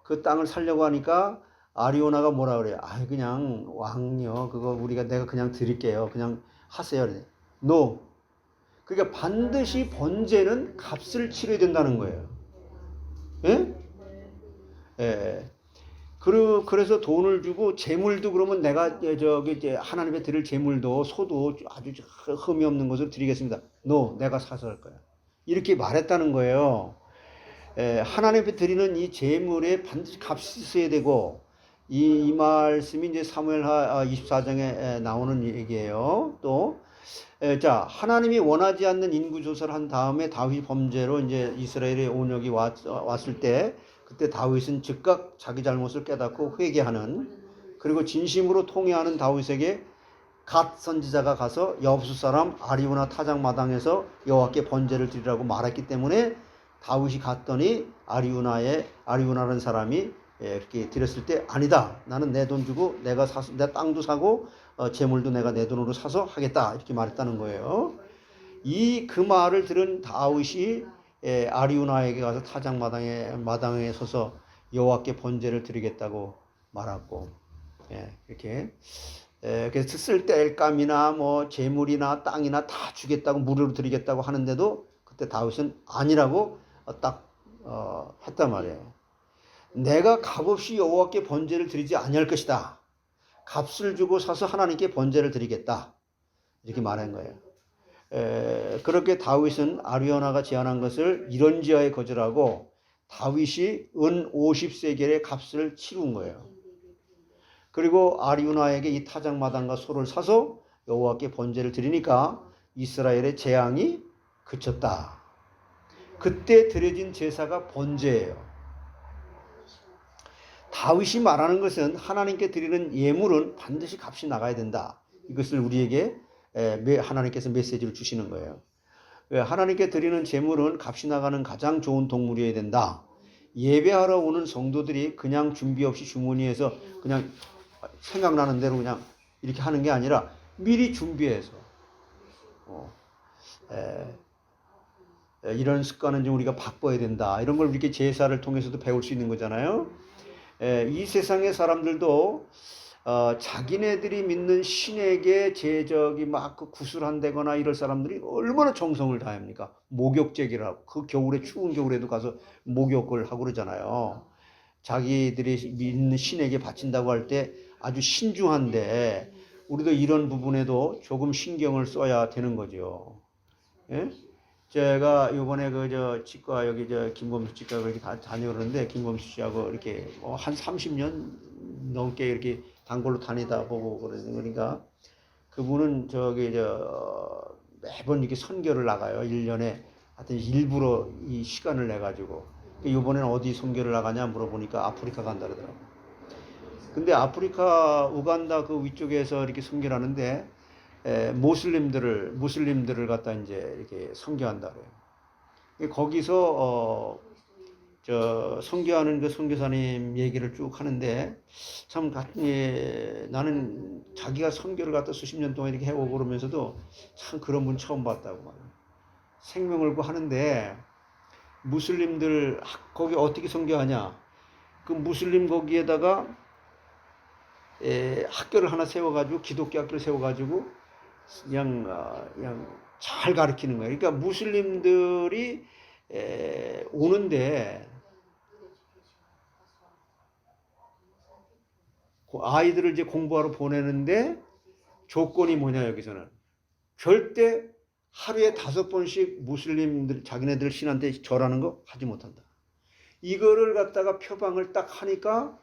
그 땅을 살려고 하니까 아리오나가 뭐라 그래요? 아 그냥 왕요 그거 내가 그냥 드릴게요. 그냥 하세요. No. 그러니까 반드시 번제는 값을 치러야 된다는 거예요. 예? 예. 그래서 돈을 주고 재물도 그러면 내가 이제 하나님께 드릴 재물도 소도 아주 흠이 없는 것을 드리겠습니다. No, 내가 사서 할 거야. 이렇게 말했다는 거예요. 하나님께 드리는 이 재물에 반드시 값이 있어야 되고 이 말씀이 이제 사무엘하 24장에 나오는 얘기예요. 또 자, 하나님이 원하지 않는 인구 조사를 한 다음에 다윗이 범죄로 이제 이스라엘의 온역이 왔을 때 그때 다윗은 즉각 자기 잘못을 깨닫고 회개하는 그리고 진심으로 통회하는 다윗에게 갓 선지자가 가서 여부수 사람 아리우나 타작마당에서 여호와께 번제를 드리라고 말했기 때문에 다윗이 갔더니 아리우나라는 사람이 이렇게 드렸을 때 아니다. 나는 내 돈 주고 내가 사서 내 땅도 사고 재물도 내가 내 돈으로 사서 하겠다. 이렇게 말했다는 거예요. 그 말을 들은 다윗이 아리우나에게 가서 타작마당에 서서 여호와께 번제를 드리겠다고 말하고 이렇게 그래서 쓸 때 엘감이나 뭐 재물이나 땅이나 다 주겠다고 무료로 드리겠다고 하는데도 그때 다윗은 아니라고 딱 했단 말이에요. 내가 값없이 여호와께 번제를 드리지 아니할 것이다. 값을 주고 사서 하나님께 번제를 드리겠다. 이렇게 말한 거예요. 그렇게 다윗은 아리오나가 제안한 것을 이런지하에 거절하고 다윗이 은 50세겔의 값을 치룬 거예요. 그리고 아리오나에게 이 타작마당과 소를 사서 여호와께 번제를 드리니까 이스라엘의 재앙이 그쳤다. 그때 드려진 제사가 번제예요. 다윗이 말하는 것은 하나님께 드리는 예물은 반드시 값이 나가야 된다. 이것을 우리에게 하나님께서 메시지를 주시는 거예요. 하나님께 드리는 제물은 값이 나가는 가장 좋은 동물이어야 된다. 예배하러 오는 성도들이 그냥 준비 없이 주머니에서 그냥 생각나는 대로 그냥 이렇게 하는 게 아니라 미리 준비해서 이런 습관은 좀 우리가 바꿔야 된다. 이런 걸 이렇게 제사를 통해서도 배울 수 있는 거잖아요. 이 세상의 사람들도 자기네들이 믿는 신에게 막 구슬한다거나 이럴 사람들이 얼마나 정성을 다합니까? 목욕제기라고 그 겨울에 추운 겨울에도 가서 목욕을 하고 그러잖아요. 자기들이 믿는 신에게 바친다고 할 때 아주 신중한데 우리도 이런 부분에도 조금 신경을 써야 되는 거죠. 예? 제가 이번에 치과 여기 김범수 치과 이렇게 다녀오는데 김범수 씨하고 이렇게 한 30년 넘게 이렇게 단골로 다니다 보고 그러니까 그분은 매번 이렇게 선교를 나가요. 1년에 하여튼 일부러 이 시간을 내 가지고 이번에는 어디 선교를 나가냐 물어보니까 아프리카 간다 그러더라고요. 근데 아프리카 우간다 그 위쪽에서 이렇게 선교를 하는데 무슬림들을 갖다 이제 이렇게 선교한다 그래요. 거기서 선교하는 그 선교사님 얘기를 쭉 하는데 참 나는 자기가 선교를 갖다 수십 년 동안 이렇게 해오고 그러면서도 참 그런 분 처음 봤다고 말해요. 생명을 구하는데 무슬림들 거기 어떻게 선교하냐? 그 무슬림 거기에다가 학교를 하나 세워가지고 기독교 학교를 세워가지고 그냥 잘 가르치는 거예요. 그러니까 무슬림들이 오는데 아이들을 이제 공부하러 보내는데 조건이 뭐냐, 여기서는 절대 하루에 5번씩 무슬림들 자기네들 신한테 절하는 거 하지 못한다. 이거를 갖다가 표방을 딱 하니까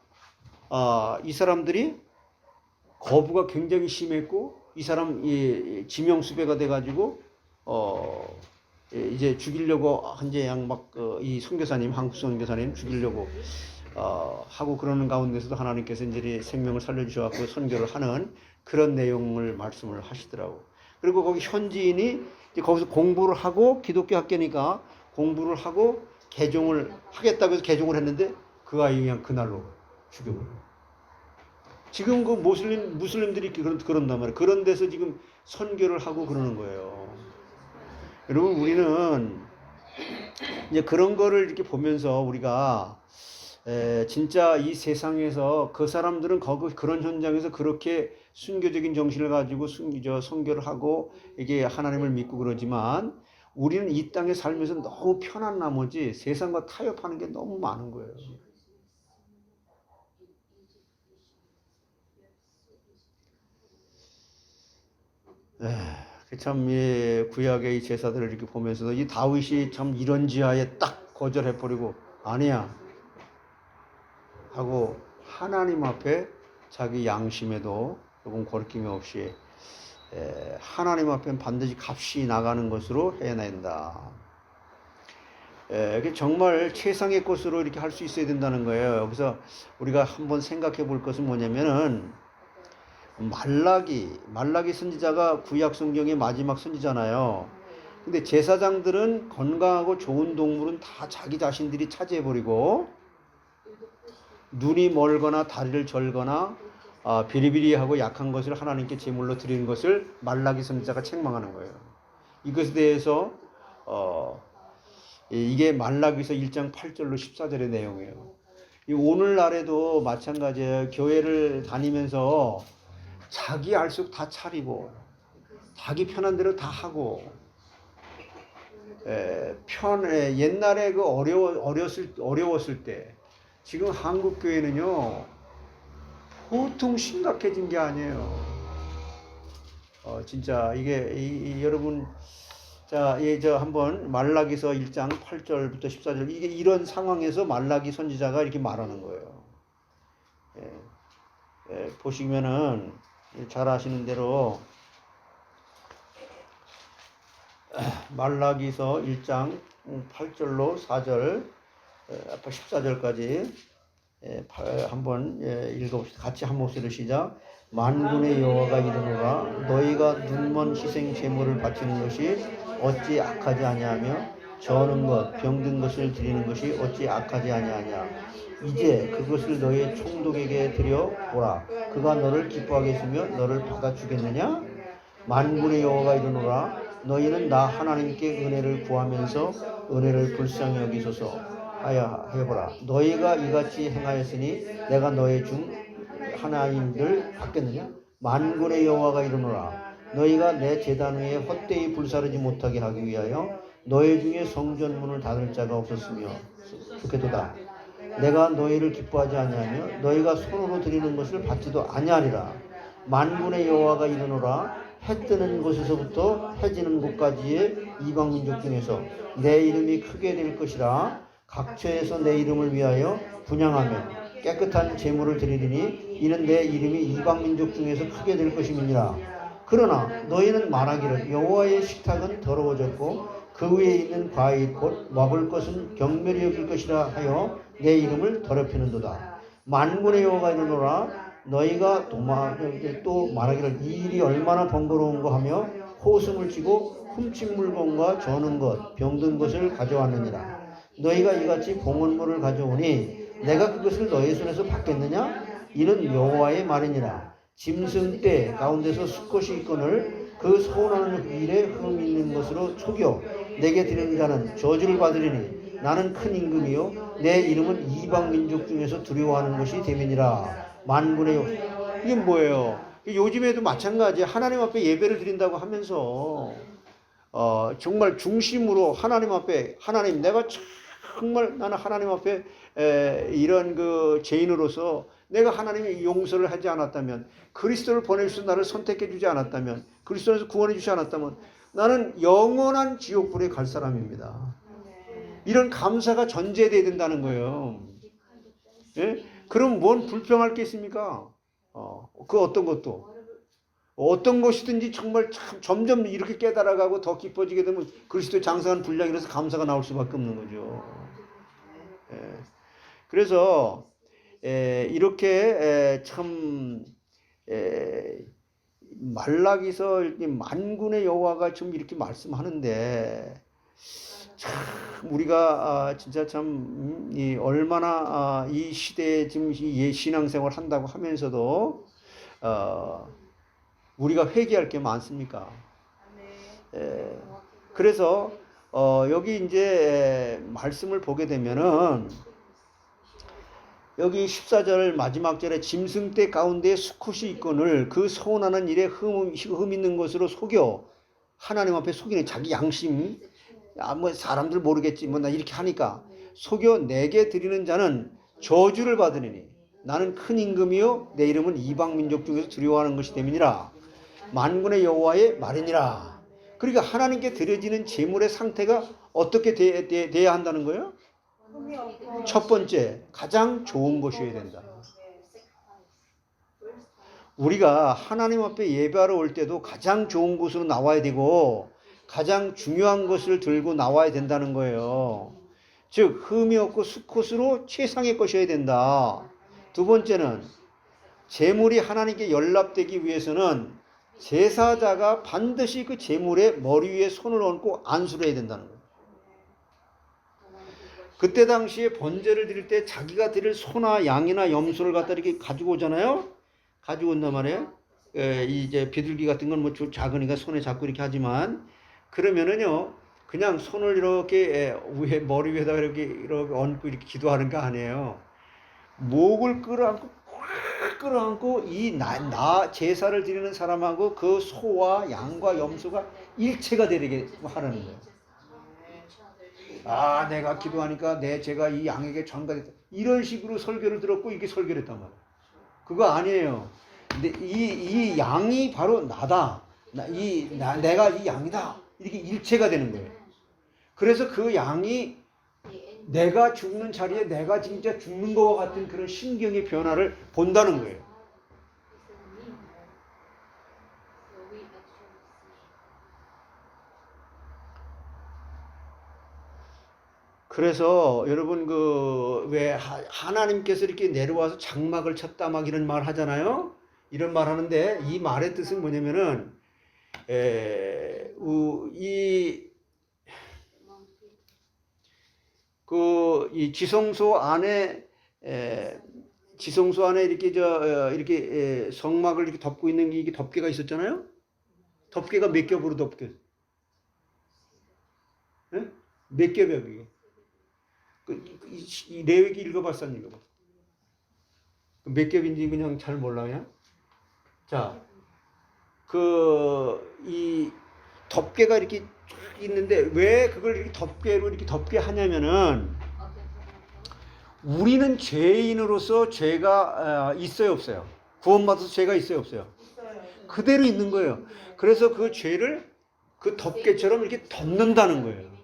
이 사람들이 거부가 굉장히 심했고, 이 사람 지명수배가 돼가지고 이제 죽이려고 이제 이 선교사님, 한국 선교사님 죽이려고 하고 그러는 가운데서도 하나님께서 이제 생명을 살려주셔갖고 선교를 하는 그런 내용을 말씀을 하시더라고. 그리고 거기 현지인이 이제 거기서 공부를 하고, 기독교 학교니까 공부를 하고 개종을 하겠다고 해서 개종을 했는데 그 아이 그냥 그날로 죽여버려요. 지금 그 무슬림들이 그런단 말이에요. 그런 데서 지금 선교를 하고 그러는 거예요. 여러분, 우리는 이제 그런 거를 이렇게 보면서 우리가 진짜 이 세상에서 그 사람들은 그런 현장에서 그렇게 순교적인 정신을 가지고 선교를 하고 이게 하나님을 믿고 그러지만, 우리는 이 땅에 살면서 너무 편한 나머지 세상과 타협하는 게 너무 많은 거예요. 참 구약의 이 제사들을 이렇게 보면서도 이 다윗이 참 이런 지하에 딱 거절해버리고 아니야 하고 하나님 앞에 자기 양심에도 조금 거리낌이 없이 하나님 앞에 반드시 값이 나가는 것으로 해낸다. 정말 최상의 것으로 이렇게 할 수 있어야 된다는 거예요. 여기서 우리가 한번 생각해 볼 것은 뭐냐면은, 말라기 선지자가 구약 성경의 마지막 선지자잖아요. 근데 제사장들은 건강하고 좋은 동물은 다 자기 자신들이 차지해버리고, 눈이 멀거나 다리를 절거나 비리비리하고 약한 것을 하나님께 제물로 드리는 것을 말라기 선지자가 책망하는 거예요. 이것에 대해서 이게 말라기서 1장 8절로 14절의 내용이에요. 오늘날에도 마찬가지예요. 교회를 다니면서 자기 알수 다 차리고 자기 편한 대로 다 하고, 옛날에 그 어려웠을 때, 지금 한국 교회는요 보통 심각해진 게 아니에요. 진짜 이게 여러분, 자, 한번 말라기서 1장 8절부터 14절, 이게 이런 상황에서 말라기 선지자가 이렇게 말하는 거예요. 보시면은 잘 아시는 대로 말라기서 1장 8절로 4절, 아까 14절까지 한번 읽어봅시다. 같이 한 목소리로 시작. 만군의 여호와가 이르노라, 너희가 눈먼 희생 제물을 바치는 것이 어찌 악하지 아니하며 저는 것 병든 것을 드리는 것이 어찌 악하지 아니하냐. 이제 그것을 너희 총독에게 드려 보라. 그가 너를 기뻐하겠으며 너를 받아주겠느냐. 만군의 여호와가 이르노라, 너희는 나 하나님께 은혜를 구하면서 은혜를 불쌍히 여기소서 하여보라. 너희가 이같이 행하였으니 내가 너희 중 하나님들 받겠느냐. 만군의 여호와가 이르노라, 너희가 내 제단 위에 헛되이 불사르지 못하게 하기 위하여 너희 중에 성전문을 닫을 자가 없었으며 좋겠도다. 내가 너희를 기뻐하지 아니하며 너희가 손으로 드리는 것을 받지도 아니하리라. 만군의 여호와가 이르노라, 해 뜨는 곳에서부터 해 지는 곳까지의 이방 민족 중에서 내 이름이 크게 될 것이라. 각처에서 내 이름을 위하여 분향하며 깨끗한 제물을 드리리니 이는 내 이름이 이방 민족 중에서 크게 될 것임이니라. 그러나 너희는 말하기를 여호와의 식탁은 더러워졌고 그 위에 있는 과일 곧 먹을 것은 경멸히 여길 것이라 하여 내 이름을 더럽히는도다. 만군의 여호와가 이르노라, 너희가 또 말하기를 이 일이 얼마나 번거로운가 하며 호승을 치고 훔친 물건과 저는 것 병든 것을 가져왔느니라. 너희가 이같이 봉헌물을 가져오니 내가 그것을 너희 손에서 받겠느냐. 이는 여호와의 말이니라. 짐승 떼 가운데서 수컷이 있거늘 그 서운하는 일에 흠 있는 것으로 속여 내게 드리는 자는 저주를 받으리니 나는 큰 임금이요 내 이름은 이방 민족 중에서 두려워하는 것이 됨이니라. 만군의 이게 뭐예요? 요즘에도 마찬가지. 하나님 앞에 예배를 드린다고 하면서 정말 중심으로 하나님 앞에, 하나님 내가 정말 나는 하나님 앞에 이런 그 죄인으로서 내가 하나님의 용서를 하지 않았다면, 그리스도를 보내주셔서 나를 선택해 주지 않았다면, 그리스도에서 구원해 주지 않았다면 나는 영원한 지옥불에 갈 사람입니다. 이런 감사가 전제돼야 된다는 거예요. 예? 그럼 뭔 불평할 게 있습니까? 그 어떤 것이든지 정말 참 점점 이렇게 깨달아가고 더 깊어지게 되면 그리스도의 장성한 분량이라서 감사가 나올 수밖에 없는 거죠. 예. 그래서 이렇게 참 말라기서 만군의 여호와가 좀 이렇게 말씀하는데 참 우리가 진짜 참 얼마나 이 시대에 지금 신앙생활 한다고 하면서도 우리가 회개할 게 많습니까? 그래서 여기 이제 말씀을 보게 되면은 여기 14절 마지막 절에 짐승떼 가운데 수컷이 있거늘 그 서운하는 일에 흠 있는 것으로 속여 하나님 앞에 속이는 자기 양심 뭐 사람들 모르겠지 뭐 나 이렇게 하니까 속여 내게 드리는 자는 저주를 받으리니 나는 큰 임금이요 내 이름은 이방 민족 중에서 두려워하는 것이 됨이니라 만군의 여호와의 말이니라. 그러니까 하나님께 드려지는 제물의 상태가 어떻게 돼야 한다는 거예요? 첫 번째, 가장 좋은 것이어야 된다. 우리가 하나님 앞에 예배하러 올 때도 가장 좋은 곳으로 나와야 되고 가장 중요한 것을 들고 나와야 된다는 거예요. 즉 흠이 없고 수컷으로 최상의 것이어야 된다. 두 번째는 제물이 하나님께 연락되기 위해서는 제사자가 반드시 그 제물의 머리 위에 손을 얹고 안수를 해야 된다는 거예요. 그때 당시에 번제를 드릴 때 자기가 드릴 소나 양이나 염소를 갖다 이렇게 가지고 오잖아요. 가지고 온단 말이에요. 이제 비둘기 같은 건 뭐 작으니까 손에 잡고 이렇게 하지만 그러면은요 그냥 손을 이렇게 위에 머리 위에다 이렇게 얹고 이렇게 기도하는 거 아니에요. 목을 끌어안고 꽉 끌어안고 이 나 제사를 드리는 사람하고 그 소와 양과 염소가 일체가 되게 하라는 거예요. 아, 내가 기도하니까 제가 이 양에게 전가됐다. 이런 식으로 설교를 들었고 이렇게 설교를 했단 말이에요. 그거 아니에요. 근데 이 양이 바로 나다. 내가 이 양이다. 이렇게 일체가 되는 거예요. 그래서 그 양이 내가 죽는 자리에 내가 진짜 죽는 것과 같은 그런 심경의 변화를 본다는 거예요. 그래서 여러분 왜 하나님께서 이렇게 내려와서 장막을 쳤다 막 이런 말 하잖아요. 이런 말 하는데 이 말의 뜻은 뭐냐면은 이 지성소 안에 이렇게 이렇게 성막을 이렇게 덮고 있는 게 이게 덮개가 있었잖아요. 덮개가 몇 겹으로 덮개? 네? 몇 겹이야 그게? 이 레위기 읽어봤어, 안 읽어봤어? 몇 겹인지 그냥 잘 몰라요. 자, 이 덮개가 이렇게 쫙 있는데 왜 그걸 이렇게 덮개로 이렇게 덮개 하냐면은 우리는 죄인으로서 죄가 있어요, 없어요? 구원받아서 죄가 있어요, 없어요? 그대로 있는 거예요. 그래서 그 죄를 그 덮개처럼 이렇게 덮는다는 거예요.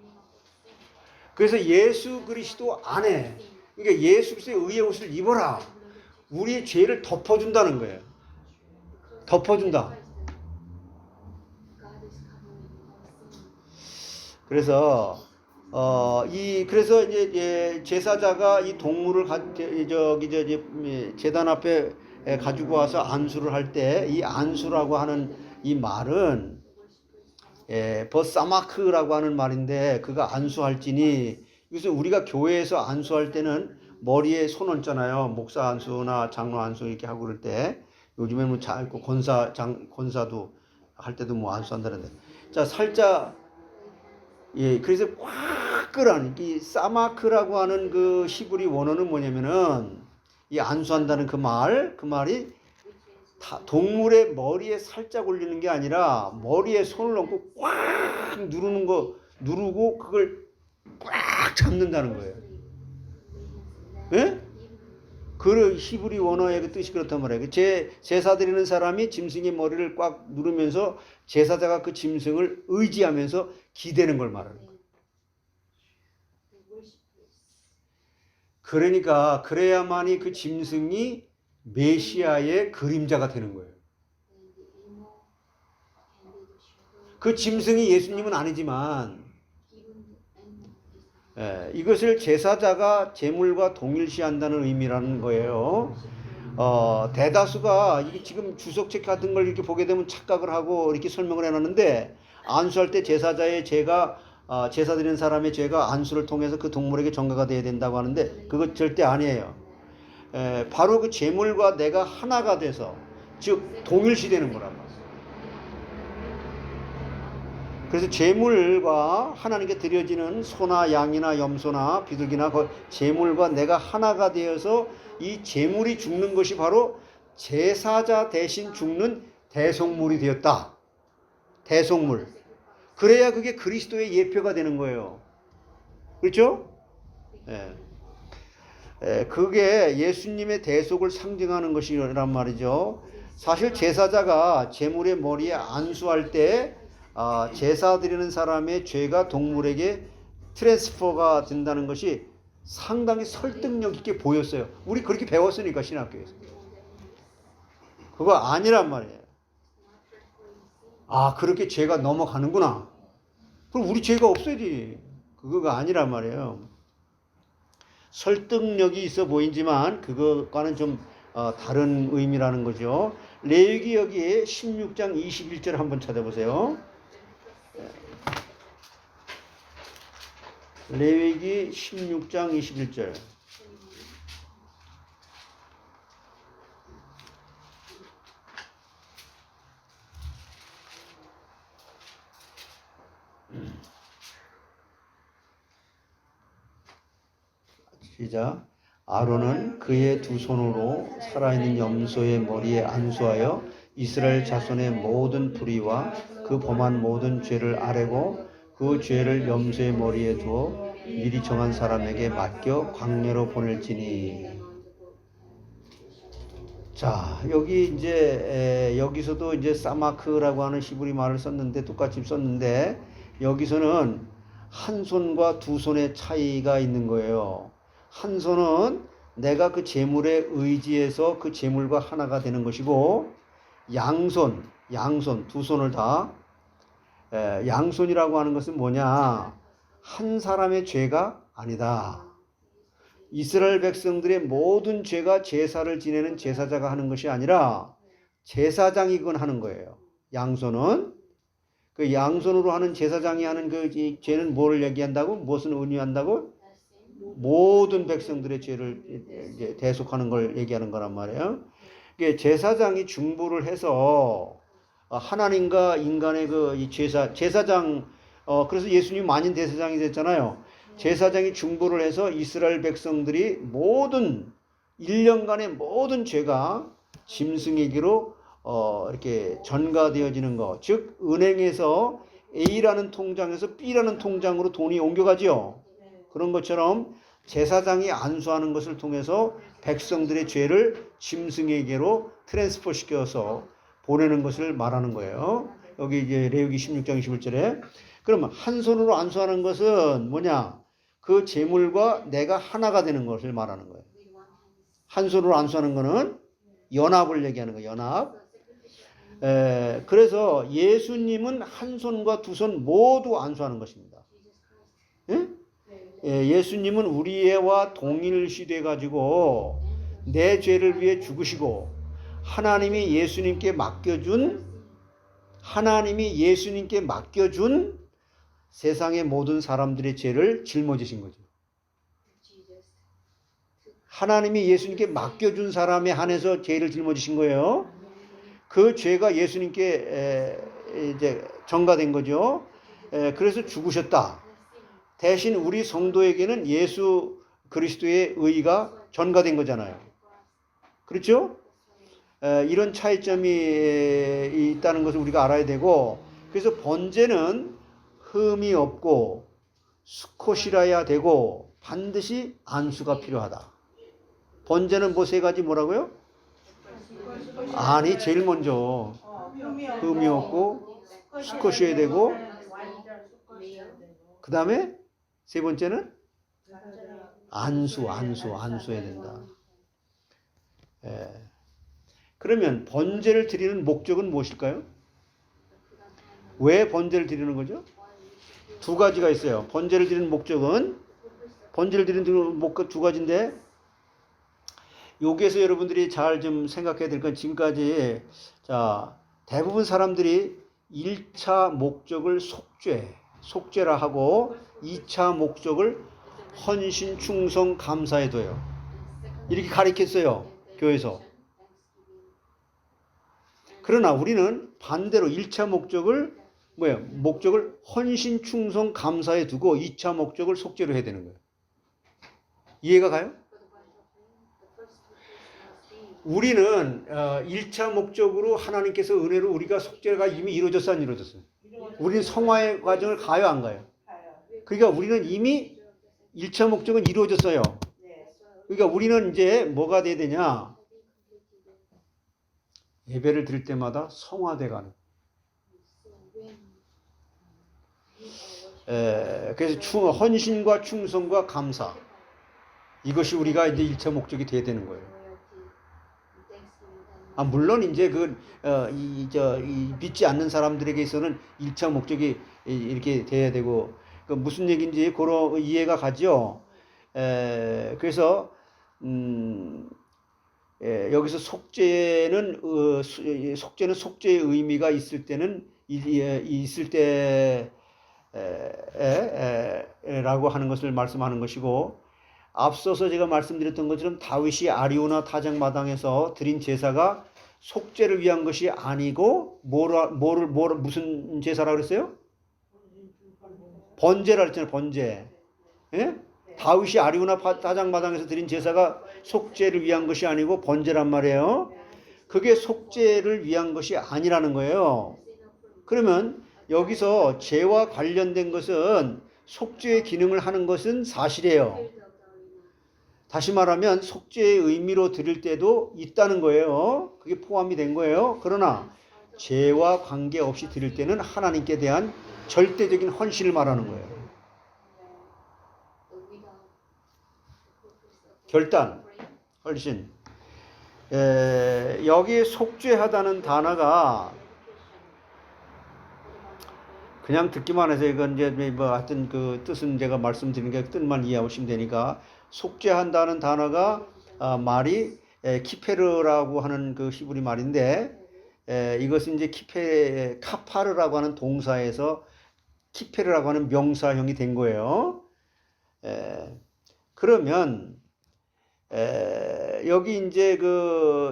그래서 예수 그리스도 안에, 그러니까 예수 그리스도의 의의 옷을 입어라. 우리의 죄를 덮어준다는 거예요. 덮어준다. 그래서 그래서 이제 제사자가 이 동물을 제단 앞에 가지고 와서 안수를 할 때 이 안수라고 하는 이 말은 버사마크라고 하는 말인데 그가 안수할지니 그래서 우리가 교회에서 안수할 때는 머리에 손 얹잖아요. 목사 안수나 장로 안수 이렇게 하고 그럴 때 요즘에 뭐 권사도 할 때도 뭐 안수한다는데 자 살짝 그래서 꽉 끌어안는 이 사마크라고 하는 그 히브리 원어는 뭐냐면은 이 안수한다는 그 말이 동물의 머리에 살짝 올리는 게 아니라 머리에 손을 얹고 꽉 누르고 그걸 꽉 잡는다는 거예요. 예? 그 히브리 원어의 그 뜻이 그렇단 말이에요. 제사 드리는 사람이 짐승의 머리를 꽉 누르면서 제사자가 그 짐승을 의지하면서 기대는 걸 말하는 거예요. 그러니까 그래야만이 그 짐승이 메시아의 그림자가 되는 거예요. 그 짐승이 예수님은 아니지만 이것을 제사자가 제물과 동일시한다는 의미라는 거예요. 대다수가 이게 지금 주석책 같은 걸 이렇게 보게 되면 착각을 하고 이렇게 설명을 해놨는데 안수할 때 제사자의 죄가 제사 드리는 사람의 죄가 안수를 통해서 그 동물에게 전가가 돼야 된다고 하는데 그거 절대 아니에요. 바로 그 제물과 내가 하나가 돼서 즉 동일시되는 거란 말이에요. 그래서 제물과 하나님께 드려지는 소나 양이나 염소나 비둘기나 그 제물과 내가 하나가 되어서 이 제물이 죽는 것이 바로 제사자 대신 죽는 대속물이 되었다. 대속물. 그래야 그게 그리스도의 예표가 되는 거예요. 그렇죠? 그게 예수님의 대속을 상징하는 것이란 말이죠. 사실 제사자가 제물의 머리에 안수할 때 제사 드리는 사람의 죄가 동물에게 트랜스퍼가 된다는 것이 상당히 설득력 있게 보였어요. 우리 그렇게 배웠으니까 신학교에서. 그거 아니란 말이에요. 그렇게 죄가 넘어가는구나. 그럼 우리 죄가 없어야지. 그거가 아니란 말이에요. 설득력이 있어 보이지만 그것과는 좀 다른 의미라는 거죠. 레위기 여기 16장 21절 한번 찾아보세요. 레위기 16장 21절. 시작. 아론은 그의 두 손으로 살아있는 염소의 머리에 안수하여 이스라엘 자손의 모든 불의와 그 범한 모든 죄를 아뢰고 그 죄를 염소의 머리에 두어 미리 정한 사람에게 맡겨 광야로 보낼지니. 자, 여기 이제 여기서도 이제 사마크라고 하는 히브리 말을 썼는데 똑같이 썼는데 여기서는 한 손과 두 손의 차이가 있는 거예요. 한 손은 내가 그 제물에 의지해서 그 제물과 하나가 되는 것이고 양손 두 손을 다 양손이라고 하는 것은 뭐냐? 한 사람의 죄가 아니다. 이스라엘 백성들의 모든 죄가 제사를 지내는 제사자가 하는 것이 아니라 제사장이 그건 하는 거예요. 양손은 그 양손으로 하는 제사장이 하는 그 죄는 뭐를 얘기한다고? 무엇을 의미한다고? 모든 백성들의 죄를 이제 대속하는 걸 얘기하는 거란 말이에요. 제사장이 중보를 해서 하나님과 인간의 그 제사장 그래서 예수님 만인 대제사장이 됐잖아요. 제사장이 중보를 해서 이스라엘 백성들이 모든 1년간의 모든 죄가 짐승에게로 이렇게 전가되어지는 것, 즉 은행에서 A라는 통장에서 B라는 통장으로 돈이 옮겨가지요. 그런 것처럼 제사장이 안수하는 것을 통해서 백성들의 죄를 짐승에게로 트랜스퍼 시켜서 보내는 것을 말하는 거예요. 여기 이제 레위기 16장 21절에 그러면 한 손으로 안수하는 것은 뭐냐? 그 제물과 내가 하나가 되는 것을 말하는 거예요. 한 손으로 안수하는 것은 연합을 얘기하는 거예요. 연합. 그래서 예수님은 한 손과 두 손 모두 안수하는 것입니다. 예? 예수님은 우리와 동일시돼 가지고 내 죄를 위해 죽으시고 하나님이 예수님께 맡겨준 세상의 모든 사람들의 죄를 짊어지신 거죠. 하나님이 예수님께 맡겨준 사람에 한해서 죄를 짊어지신 거예요. 그 죄가 예수님께 이제 전가된 거죠. 그래서 죽으셨다. 대신 우리 성도에게는 예수 그리스도의 의가 전가된 거잖아요. 그렇죠? 이런 차이점이 있다는 것을 우리가 알아야 되고, 그래서 번제는 흠이 없고 수컷이라야 되고 반드시 안수가 필요하다. 번제는 뭐 세 가지 뭐라고요? 아니, 제일 먼저 흠이 없고 수컷이어야 되고, 그 다음에 세 번째는 안수해야 된다. 예. 그러면 번제를 드리는 목적은 무엇일까요? 왜 번제를 드리는 거죠? 두 가지가 있어요. 번제를 드리는 목적은 두 가지인데, 여기에서 여러분들이 잘 좀 생각해야 될 건 지금까지 자 대부분 사람들이 1차 목적을 속죄라 하고 2차 목적을 헌신, 충성, 감사에 둬요. 이렇게 가르쳤어요. 교회에서. 그러나 우리는 반대로 1차 목적을 목적을 헌신, 충성, 감사에 두고 2차 목적을 속죄로 해야 되는 거예요. 이해가 가요? 우리는 1차 목적으로 하나님께서 은혜로 우리가 속죄가 이미 이루어졌어, 안 이루어졌어요? 우리는 성화의 과정을 가요, 안 가요? 그러니까 우리는 이미 1차 목적은 이루어졌어요. 그러니까 우리는 이제 뭐가 돼야 되냐? 예배를 드릴 때마다 성화돼 가는. 그래서 헌신과 충성과 감사. 이것이 우리가 이제 1차 목적이 돼야 되는 거예요. 물론 이제 믿지 않는 사람들에게서는 1차 목적이 이렇게 돼야 되고, 무슨 얘기인지 그런 이해가 가죠. 그래서 여기서 속죄는 속죄의 의미가 있을 때는 있을 때라고 하는 것을 말씀하는 것이고, 앞서서 제가 말씀드렸던 것처럼 다윗이 아리오나 타작마당에서 드린 제사가 속죄를 위한 것이 아니고 무슨 제사라고 그랬어요? 번제라 그랬잖아요. 번제. 예? 다윗이 아리오나 타작마당에서 드린 제사가 속죄를 위한 것이 아니고 번제란 말이에요. 그게 속죄를 위한 것이 아니라는 거예요. 그러면 여기서 죄와 관련된 것은 속죄의 기능을 하는 것은 사실이에요. 다시 말하면 속죄의 의미로 드릴 때도 있다는 거예요. 그게 포함이 된 거예요. 그러나 죄와 관계없이 드릴 때는 하나님께 대한 절대적인 헌신을 말하는 거예요. 결단, 헌신. 여기 속죄하다는 단어가 그냥 듣기만 해서 이건 이제 하여튼 그 뜻은 제가 말씀드리는 게 뜻만 이해하시면 되니까, 속죄한다는 단어가 말이 키페르라고 하는 그 히브리 말인데, 이것은 이제 카파르라고 하는 동사에서 키페르라고 하는 명사형이 된 거예요. 그러면 여기 이제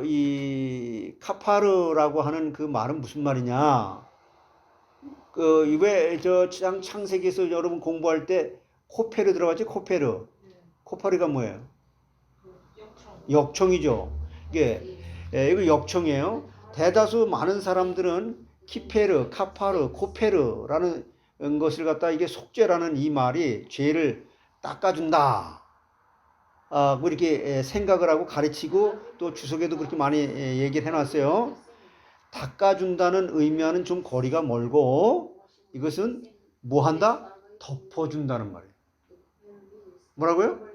이 카파르라고 하는 그 말은 무슨 말이냐? 왜 창세기에서 여러분 공부할 때 코페르 들어갔지? 코페르가 뭐예요? 역청이죠. 이거 역청이에요. 대다수 많은 사람들은 키페르, 카파르, 코페르라는 것을 갖다 이게 속죄라는 이 말이 죄를 닦아준다. 이렇게 생각을 하고 가르치고, 또 주석에도 그렇게 많이 얘기를 해놨어요. 닦아준다는 의미와는 좀 거리가 멀고, 이것은 뭐 한다? 덮어준다는 말이에요. 뭐라고요?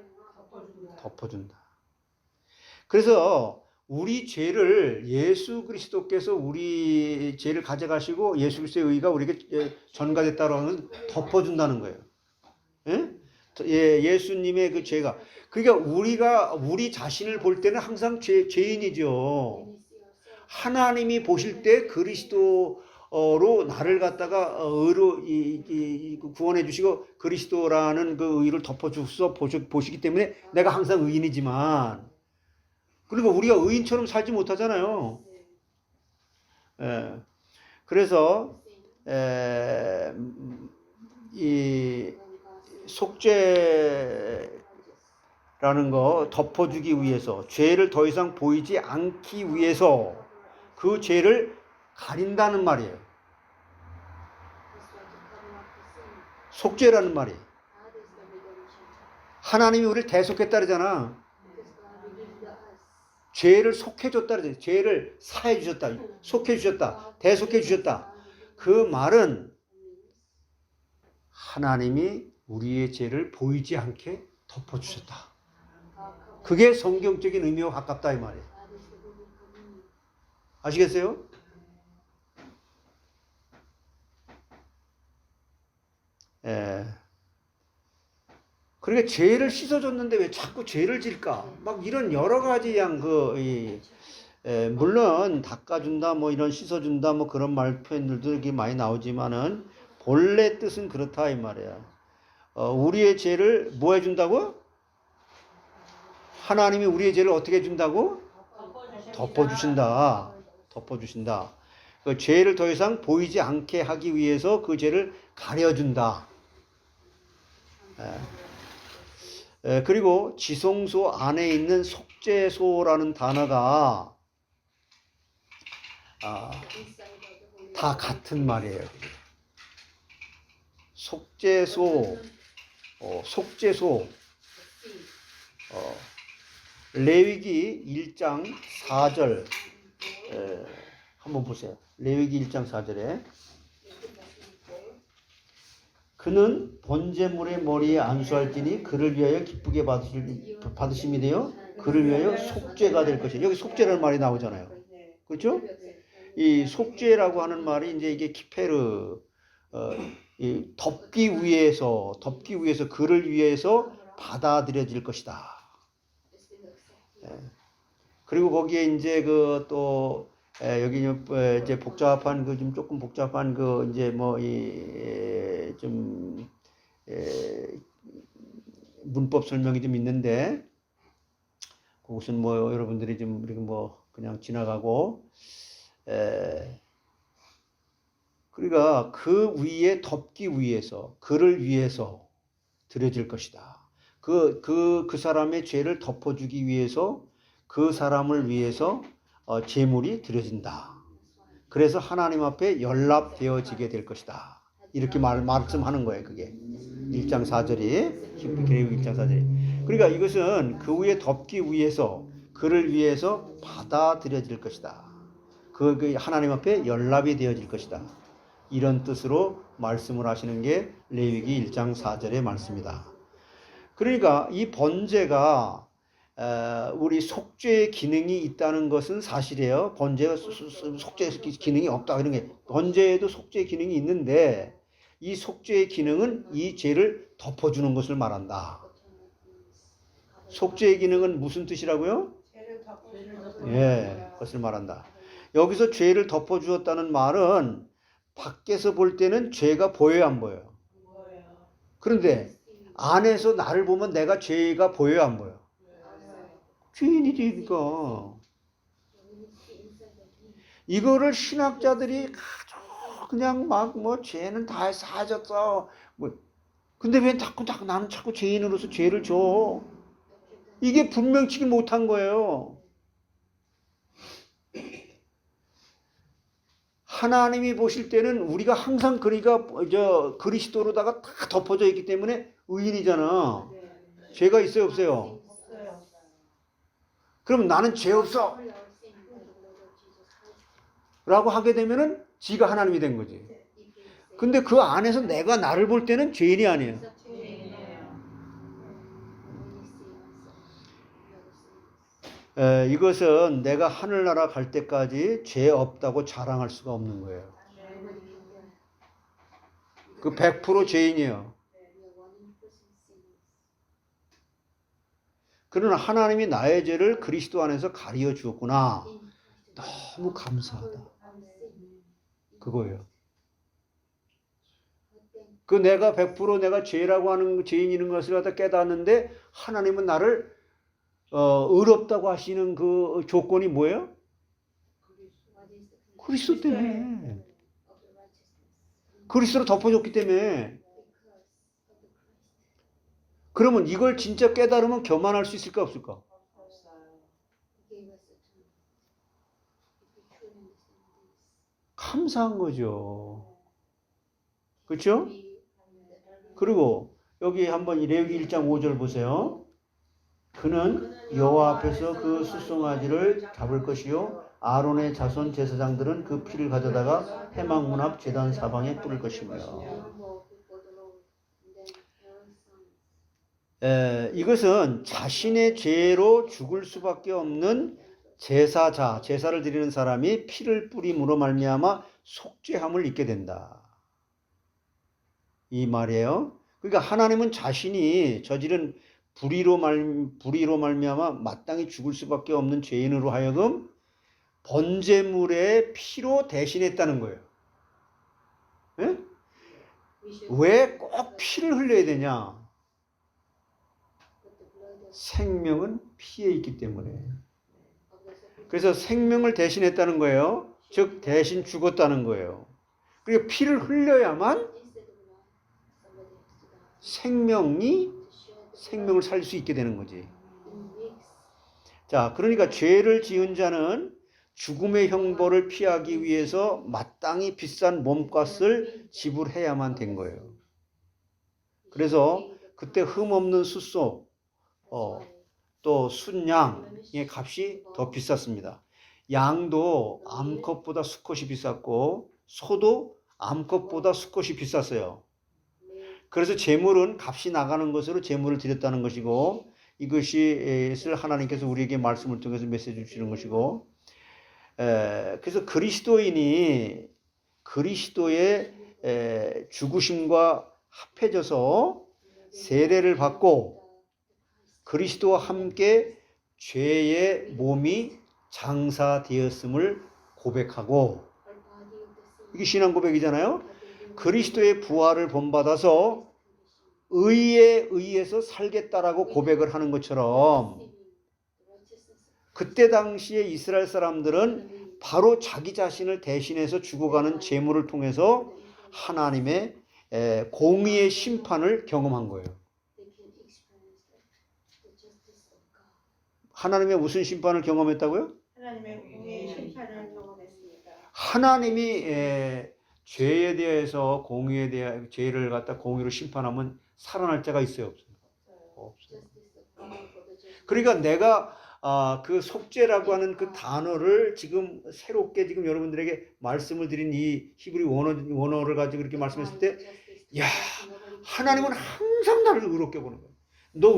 덮어준다. 그래서 우리 죄를 예수 그리스도께서 우리 죄를 가져가시고 예수 그리스도의 의가 우리에게 전가됐다고 하는 덮어준다는 거예요. 예수님의 그 죄가. 그러니까 우리 자신을 볼 때는 항상 죄인이죠. 하나님이 보실 때 그리스도로 나를 갖다가 의로 구원해 주시고 그리스도라는 그 의를 덮어주셔서 보시기 때문에 내가 항상 의인이지만, 그리고 우리가 의인처럼 살지 못하잖아요. 그래서 이 속죄라는 거 덮어주기 위해서, 죄를 더 이상 보이지 않기 위해서 그 죄를 가린다는 말이에요. 속죄라는 말이. 하나님이 우리를 대속했다 그러잖아. 죄를 속해줬다 그러죠. 죄를 사해 주셨다. 속해 주셨다. 대속해 주셨다. 그 말은 하나님이 우리의 죄를 보이지 않게 덮어주셨다. 그게 성경적인 의미와 가깝다 이 말이에요. 아시겠어요? 예. 그러니까 죄를 씻어줬는데 왜 자꾸 죄를 질까? 막 이런 여러 가지 물론 닦아준다, 뭐 이런 씻어준다, 뭐 그런 말 표현들도 이렇게 많이 나오지만은 본래 뜻은 그렇다 이 말이야. 우리의 죄를 뭐 해준다고? 하나님이 우리의 죄를 어떻게 해준다고? 덮어주신다. 덮어주신다. 그 죄를 더 이상 보이지 않게 하기 위해서 그 죄를 가려준다. 그리고 지성소 안에 있는 속죄소라는 단어가 다 같은 말이에요. 속죄소, 속죄소, 레위기 1장 4절 한번 보세요. 레위기 1장 4절에 그는 번제물의 머리에 안수할지니 그를 위하여 기쁘게 받으심이 되어 그를 위하여 속죄가 될 것이에요. 여기 속죄라는 말이 나오잖아요. 그렇죠? 이 속죄라고 하는 말이 이제 이게 키페르 이 덮기 위해서 그를 위해서 받아들여질 것이다. 그리고 거기에 이제 그 또 여기 이제 복잡한 그 좀 조금 복잡한 그 이제 뭐 이 좀 문법 설명이 좀 있는데 그것은 뭐 여러분들이 좀 이렇게 뭐 그냥 지나가고 그러니까 그 위에 덮기 위해서 그를 위해서 드려질 것이다. 그 사람의 죄를 덮어주기 위해서 그 사람을 위해서 제물이 드려진다. 그래서 하나님 앞에 연락되어지게 될 것이다. 이렇게 말씀하는 거예요. 그게 1장 4절이 히브리서 1장 4절이. 그러니까 이것은 그 위에 덮기 위해서 그를 위해서 받아들여질 것이다. 그 하나님 앞에 연락이 되어질 것이다. 이런 뜻으로 말씀을 하시는 게 레위기 1장 4절의 말씀이다. 그러니까 이 번제가 우리 속죄의 기능이 있다는 것은 사실이에요. 번제가 속죄의 기능이 없다 이런 게 번제에도 속죄의 기능이 있는데 이 속죄의 기능은 이 죄를 덮어주는 것을 말한다. 속죄의 기능은 무슨 뜻이라고요? 예, 그것을 말한다. 여기서 죄를 덮어주었다는 말은 밖에서 볼 때는 죄가 보여요, 안 보여요? 그런데 안에서 나를 보면 내가 죄가 보여요, 안 보여요? 죄인이지, 그러니까. 이거를 신학자들이 아주 그냥 막 뭐 죄는 다 사졌어. 뭐 근데 왜 자꾸 나는 자꾸 죄인으로서 죄를 줘? 이게 분명치기 못한 거예요. 하나님이 보실 때는 우리가 항상 그리스도로다가 다 덮어져 있기 때문에 의인이잖아. 죄가 있어요, 없어요? 그럼 나는 죄 없어 라고 하게 되면은 지가 하나님이 된 거지. 근데 그 안에서 내가 나를 볼 때는 죄인이 아니에요. 이것은 내가 하늘나라 갈 때까지 죄 없다고 자랑할 수가 없는 거예요. 그 100% 죄인이에요. 그러나 하나님이 나의 죄를 그리스도 안에서 가리어 주었구나. 너무 감사하다. 그거예요. 그 내가 100% 내가 죄라고 하는 죄인인 것을 갖다 깨닫는데 하나님은 나를 의롭다고 하시는 그 조건이 뭐예요? 그리스도 때문에. 그리스도로 덮어줬기 때문에. 그러면 이걸 진짜 깨달으면 교만할 수 있을까 없을까? 감사한 거죠. 그렇죠? 그리고 여기 한번 레위기 1장 5절 보세요. 그는 여호와 앞에서 그 수송아지를 잡을 것이요 아론의 자손 제사장들은 그 피를 가져다가 회막문 앞 제단 사방에 뿌릴 것이며. 이것은 자신의 죄로 죽을 수밖에 없는 제사자, 제사를 드리는 사람이 피를 뿌림으로 말미암아 속죄함을 입게 된다. 이 말이에요. 그러니까 하나님은 자신이 저지른 불의로 말미암아 마땅히 죽을 수밖에 없는 죄인으로 하여금 번제물의 피로 대신했다는 거예요. 예? 왜 꼭 피를 흘려야 되냐? 생명은 피에 있기 때문에. 그래서 생명을 대신했다는 거예요. 즉 대신 죽었다는 거예요. 그리고 피를 흘려야만 생명을 살릴 수 있게 되는 거지. 자, 그러니까 죄를 지은 자는 죽음의 형벌을 피하기 위해서 마땅히 비싼 몸값을 지불해야만 된 거예요. 그래서 그때 흠없는 숫소, 또 순양의 값이 더 비쌌습니다. 양도 암컷보다 수컷이 비쌌고 소도 암컷보다 수컷이 비쌌어요. 그래서 제물은 값이 나가는 것으로 제물을 드렸다는 것이고, 이것을 하나님께서 우리에게 말씀을 통해서 메시지를 주시는 것이고, 그래서 그리스도인이 그리스도의 죽으심과 합해져서 세례를 받고 그리스도와 함께 죄의 몸이 장사되었음을 고백하고, 이게 신앙 고백이잖아요. 그리스도의 부활을 본받아서 의에 의해서 살겠다라고 고백을 하는 것처럼, 그때 당시에 이스라엘 사람들은 바로 자기 자신을 대신해서 죽어가는 제물을 통해서 하나님의 공의의 심판을 경험한 거예요. 하나님의 무슨 심판을 경험했다고요? 하나님의 공의의 심판을 경험했습니다. 하나님이 죄에 대해서 공의에 대해 죄를 갖다 공의로 심판하면 살아날 자가 있어요, 없어요? 없어요. 그러니까 내가 그 속죄라고 하는 그 단어를 지금 새롭게 지금 여러분들에게 말씀을 드린 이 히브리 원어를 가지고 이렇게 말씀했을 때, 야, 하나님은 항상 나를 의롭게 보는 거야. 너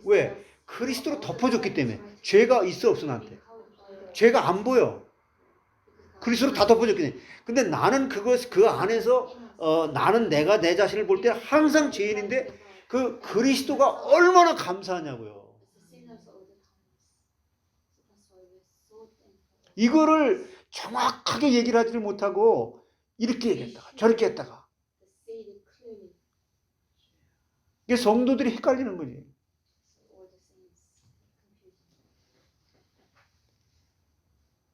왜? 그리스도로 덮어줬기 때문에. 죄가 있어 없어 나한테. 죄가 안 보여. 그리스도로 다 덮어줬기 때문에. 근데 나는 그 안에서 나는 내가 내 자신을 볼 때 항상 죄인인데 그 그리스도가 얼마나 감사하냐고요. 이거를 정확하게 얘기를 하지를 못하고 이렇게 얘기했다가 저렇게 했다가, 이게 성도들이 헷갈리는 거지.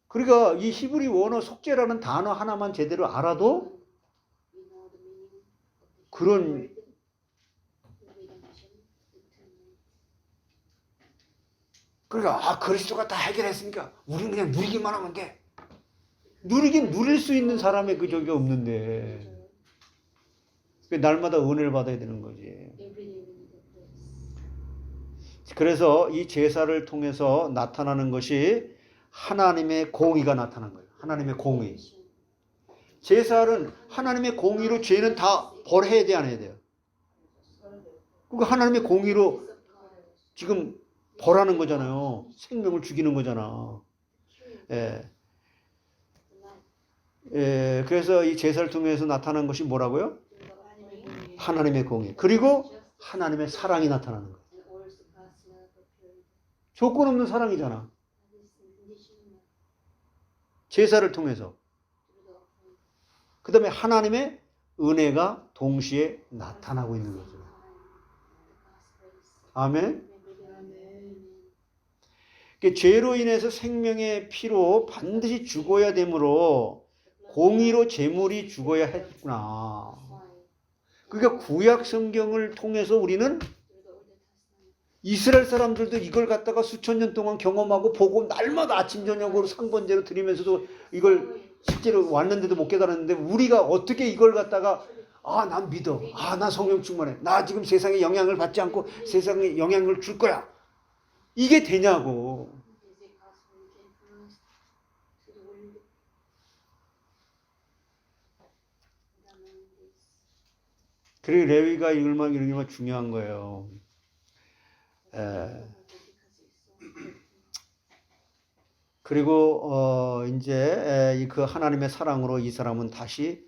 그러니까 이 히브리 원어 속죄라는 단어 하나만 제대로 알아도 그런 그러니까 그리스도가 다 해결했으니까 우리는 그냥 누리기만 하면 돼. 누릴 수 있는 사람의 그 적이 없는데 날마다 은혜를 받아야 되는 거지. 그래서 이 제사를 통해서 나타나는 것이 하나님의 공의가 나타난 거예요. 하나님의 공의. 제사는 하나님의 공의로 죄는 다 벌해야 돼, 안 해야 돼요? 그러니까 하나님의 공의로 지금 벌하는 거잖아요. 생명을 죽이는 거잖아. 그래서 이 제사를 통해서 나타난 것이 뭐라고요? 하나님의 공의. 그리고 하나님의 사랑이 나타나는 거예요. 조건 없는 사랑이잖아. 제사를 통해서. 그 다음에 하나님의 은혜가 동시에 나타나고 있는 거죠. 아멘. 죄로 인해서 생명의 피로 반드시 죽어야 되므로 공의로 제물이 죽어야 했구나. 그러니까 구약 성경을 통해서 우리는 이스라엘 사람들도 이걸 갖다가 수천 년 동안 경험하고 보고 날마다 아침 저녁으로 상번제로 드리면서도 이걸 실제로 왔는데도 못 깨달았는데, 우리가 어떻게 이걸 갖다가 난 믿어. 나 성령 충만해. 나 지금 세상에 영향을 받지 않고 세상에 영향을 줄 거야. 이게 되냐고. 그리고 레위가 이걸만 중요한 거예요. 그리고 이제 그 하나님의 사랑으로 이 사람은 다시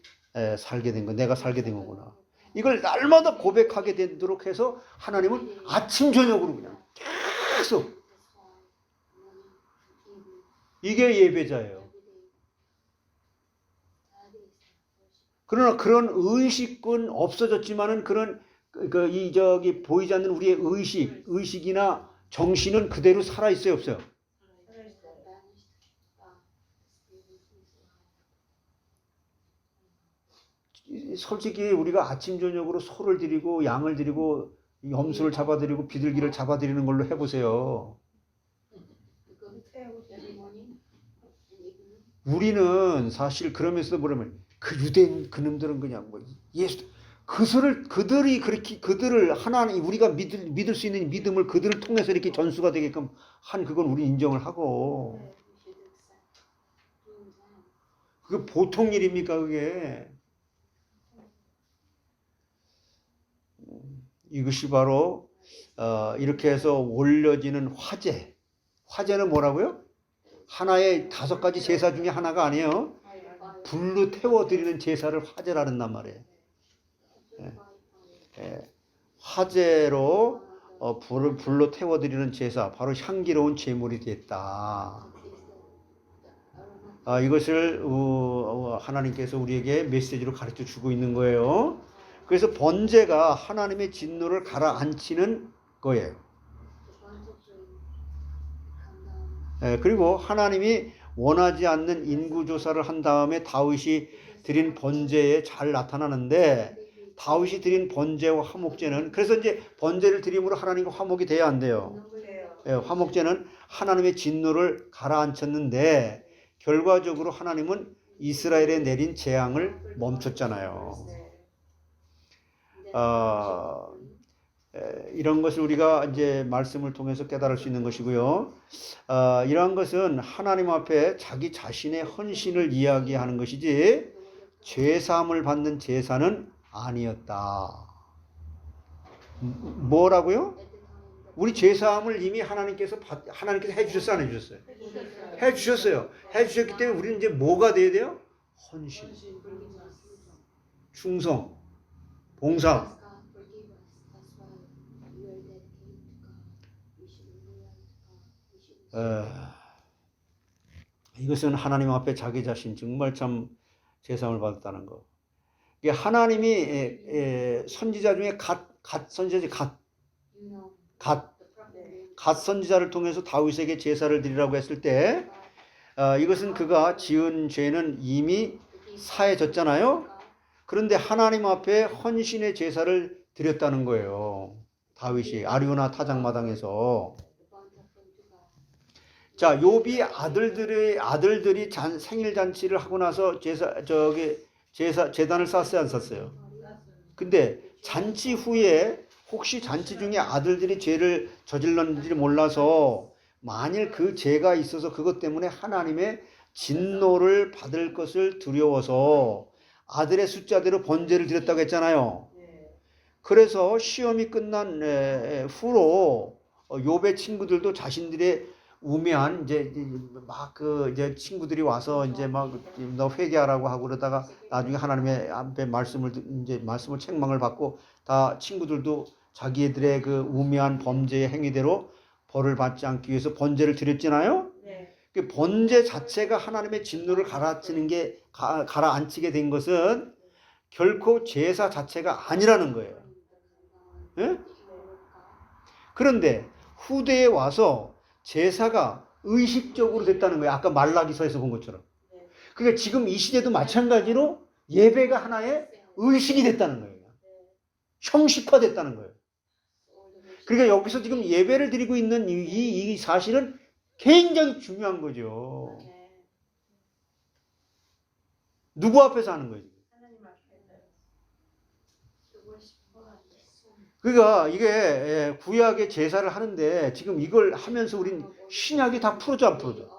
살게 된 거, 내가 살게 된 거구나. 이걸 날마다 고백하게 되도록 해서 하나님은 아침 저녁으로 그냥 계속 이게 예배자예요. 그러나 그런 의식은 없어졌지만은 그런 저기 보이지 않는 우리의 의식이나 정신은 그대로 살아 있어요, 없어요? 솔직히 우리가 아침 저녁으로 소를 드리고 양을 드리고 염소를 잡아드리고 비둘기를 잡아드리는 걸로 해보세요. 우리는 사실 그러면서도 뭐냐면 그 유대인 그놈들은 그냥 뭐 예수 그들이 그렇게 그들을 하나님 우리가 믿을 수 있는 믿음을 그들을 통해서 이렇게 전수가 되게끔 한 그건 우리 인정을 하고 그게 보통 일입니까 그게? 이것이 바로 이렇게 해서 올려지는 화제는 뭐라고요? 하나의 5가지 제사 중에 하나가 아니에요. 불로 태워드리는 제사를 화제라는 말이에요. 화제로 불로 태워드리는 제사, 바로 향기로운 제물이 됐다. 이것을 하나님께서 우리에게 메시지로 가르쳐 주고 있는 거예요. 그래서 번제가 하나님의 진노를 가라앉히는 거예요. 그리고 하나님이 원하지 않는 인구조사를 한 다음에 다윗이 드린 번제에 잘 나타나는데 다윗이 드린 번제와 화목제는 그래서 이제 번제를 드림으로 하나님과 화목이 돼야 안 돼요. 화목제는 하나님의 진노를 가라앉혔는데 결과적으로 하나님은 이스라엘에 내린 재앙을 멈췄잖아요. 이런 것을 우리가 이제 말씀을 통해서 깨달을 수 있는 것이고요. 이러한 것은 하나님 앞에 자기 자신의 헌신을 이야기하는 것이지 죄사함을 받는 제사는 아니었다. 뭐라고요? 우리 죄사함을 이미 하나님께서 해주셨어요, 안 해주셨어요? 해주셨어요. 해주셨기 때문에 우리는 이제 뭐가 돼야 돼요? 헌신, 충성, 봉사. 이것은 하나님 앞에 자기 자신 정말 참 제사함을 받았다는 거. 이게 하나님이 선지자 중에 갓 선지자지 갓 선지자를 통해서 다윗에게 제사를 드리라고 했을 때 이것은 그가 지은 죄는 이미 사해졌잖아요. 그런데 하나님 앞에 헌신의 제사를 드렸다는 거예요. 다윗이 아리오나 타작마당에서. 자, 욥이 아들들이 생일 잔치를 하고 나서 제단을 쌓았어요, 안 쌓았어요? 근데 잔치 후에 혹시 잔치 중에 아들들이 죄를 저질렀는지 몰라서 만일 그 죄가 있어서 그것 때문에 하나님의 진노를 받을 것을 두려워서 아들의 숫자대로 번제를 드렸다고 했잖아요. 그래서 시험이 끝난 후로 욥의 친구들도 자신들의 우매한 이제 친구들이 와서 이제 막 너 회개하라고 하고 그러다가 나중에 하나님의 앞에 말씀을 책망을 받고 다 친구들도 자기들의 그 우매한 범죄의 행위대로 벌을 받지 않기 위해서 번제를 드렸잖아요. 그 번제 자체가 하나님의 진노를 가라앉히게 된 것은 결코 제사 자체가 아니라는 거예요. 네? 그런데 후대에 와서 제사가 의식적으로 됐다는 거예요. 아까 말라기서에서 본 것처럼. 그러니까 지금 이 시대도 마찬가지로 예배가 하나의 의식이 됐다는 거예요. 형식화됐다는 거예요. 그러니까 여기서 지금 예배를 드리고 있는 이 사실은 굉장히 중요한 거죠. 누구 앞에서 하는 거예요? 그러니까 이게 구약의 제사를 하는데 지금 이걸 하면서 우린 신약이 다 풀어져 안 풀어져?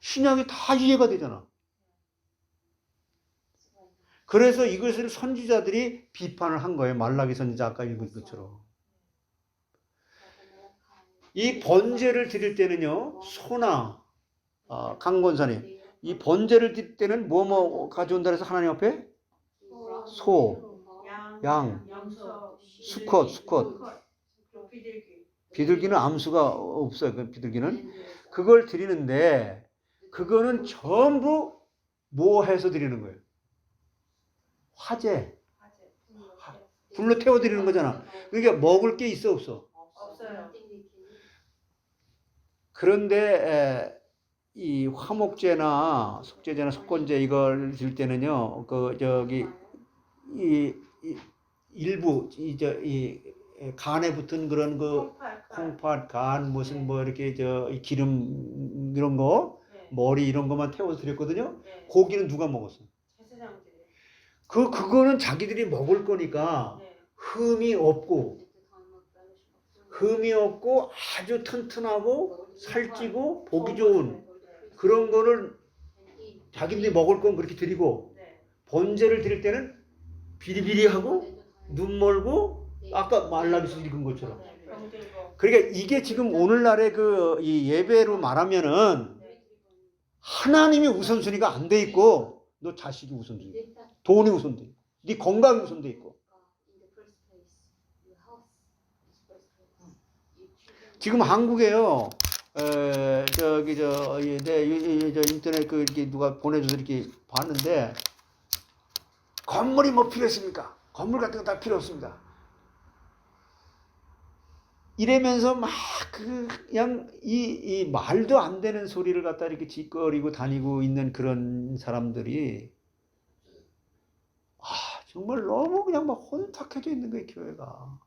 신약이 다 이해가 되잖아. 그래서 이것을 선지자들이 비판을 한 거예요. 말라기 선지자 아까 읽은 것처럼. 이 번제를 드릴 때는요. 소나 강권사님 이 번제를 드릴 때는 뭐 가져온다 해서 하나님 앞에? 소, 양, 수컷. 비둘기는 암수가 없어요. 그 비둘기는. 그걸 드리는데 그거는 전부 뭐 해서 드리는 거예요? 화제. 불로 태워 드리는 거잖아. 그러니까 먹을 게 있어 없어? 없어요. 그런데 이 화목제나 속제제나 속건제 이걸 드릴 때는요. 이 일부 이 간에 붙은 그런 콩팥, 간 무슨 뭐 이렇게 이 기름 이런 거 머리 이런 것만 태워서 드렸거든요. 고기는 누가 먹었어? 그거는 자기들이 먹을 거니까 흠이 없고 아주 튼튼하고 살찌고 보기 좋은 그런 거를 자기들이 먹을 건 그렇게 드리고 번제를 드릴 때는 비리비리하고 눈 멀고 아까 말라기서 읽은 것처럼. 그러니까 이게 지금 오늘날의 이 예배로 말하면은 하나님이 우선순위가 안 돼 있고 너 자식이 우선순위, 돈이 우선돼 있고 네 건강이 우선돼 있고. 지금 한국에요. 인터넷 이렇게 누가 보내줘서 이렇게 봤는데 건물이 뭐 필요했습니까? 건물 같은 거 다 필요 없습니다. 이러면서 막 그냥 이 말도 안 되는 소리를 갖다 이렇게 짓거리고 다니고 있는 그런 사람들이 정말 너무 그냥 막 혼탁해져 있는 거예요, 교회가.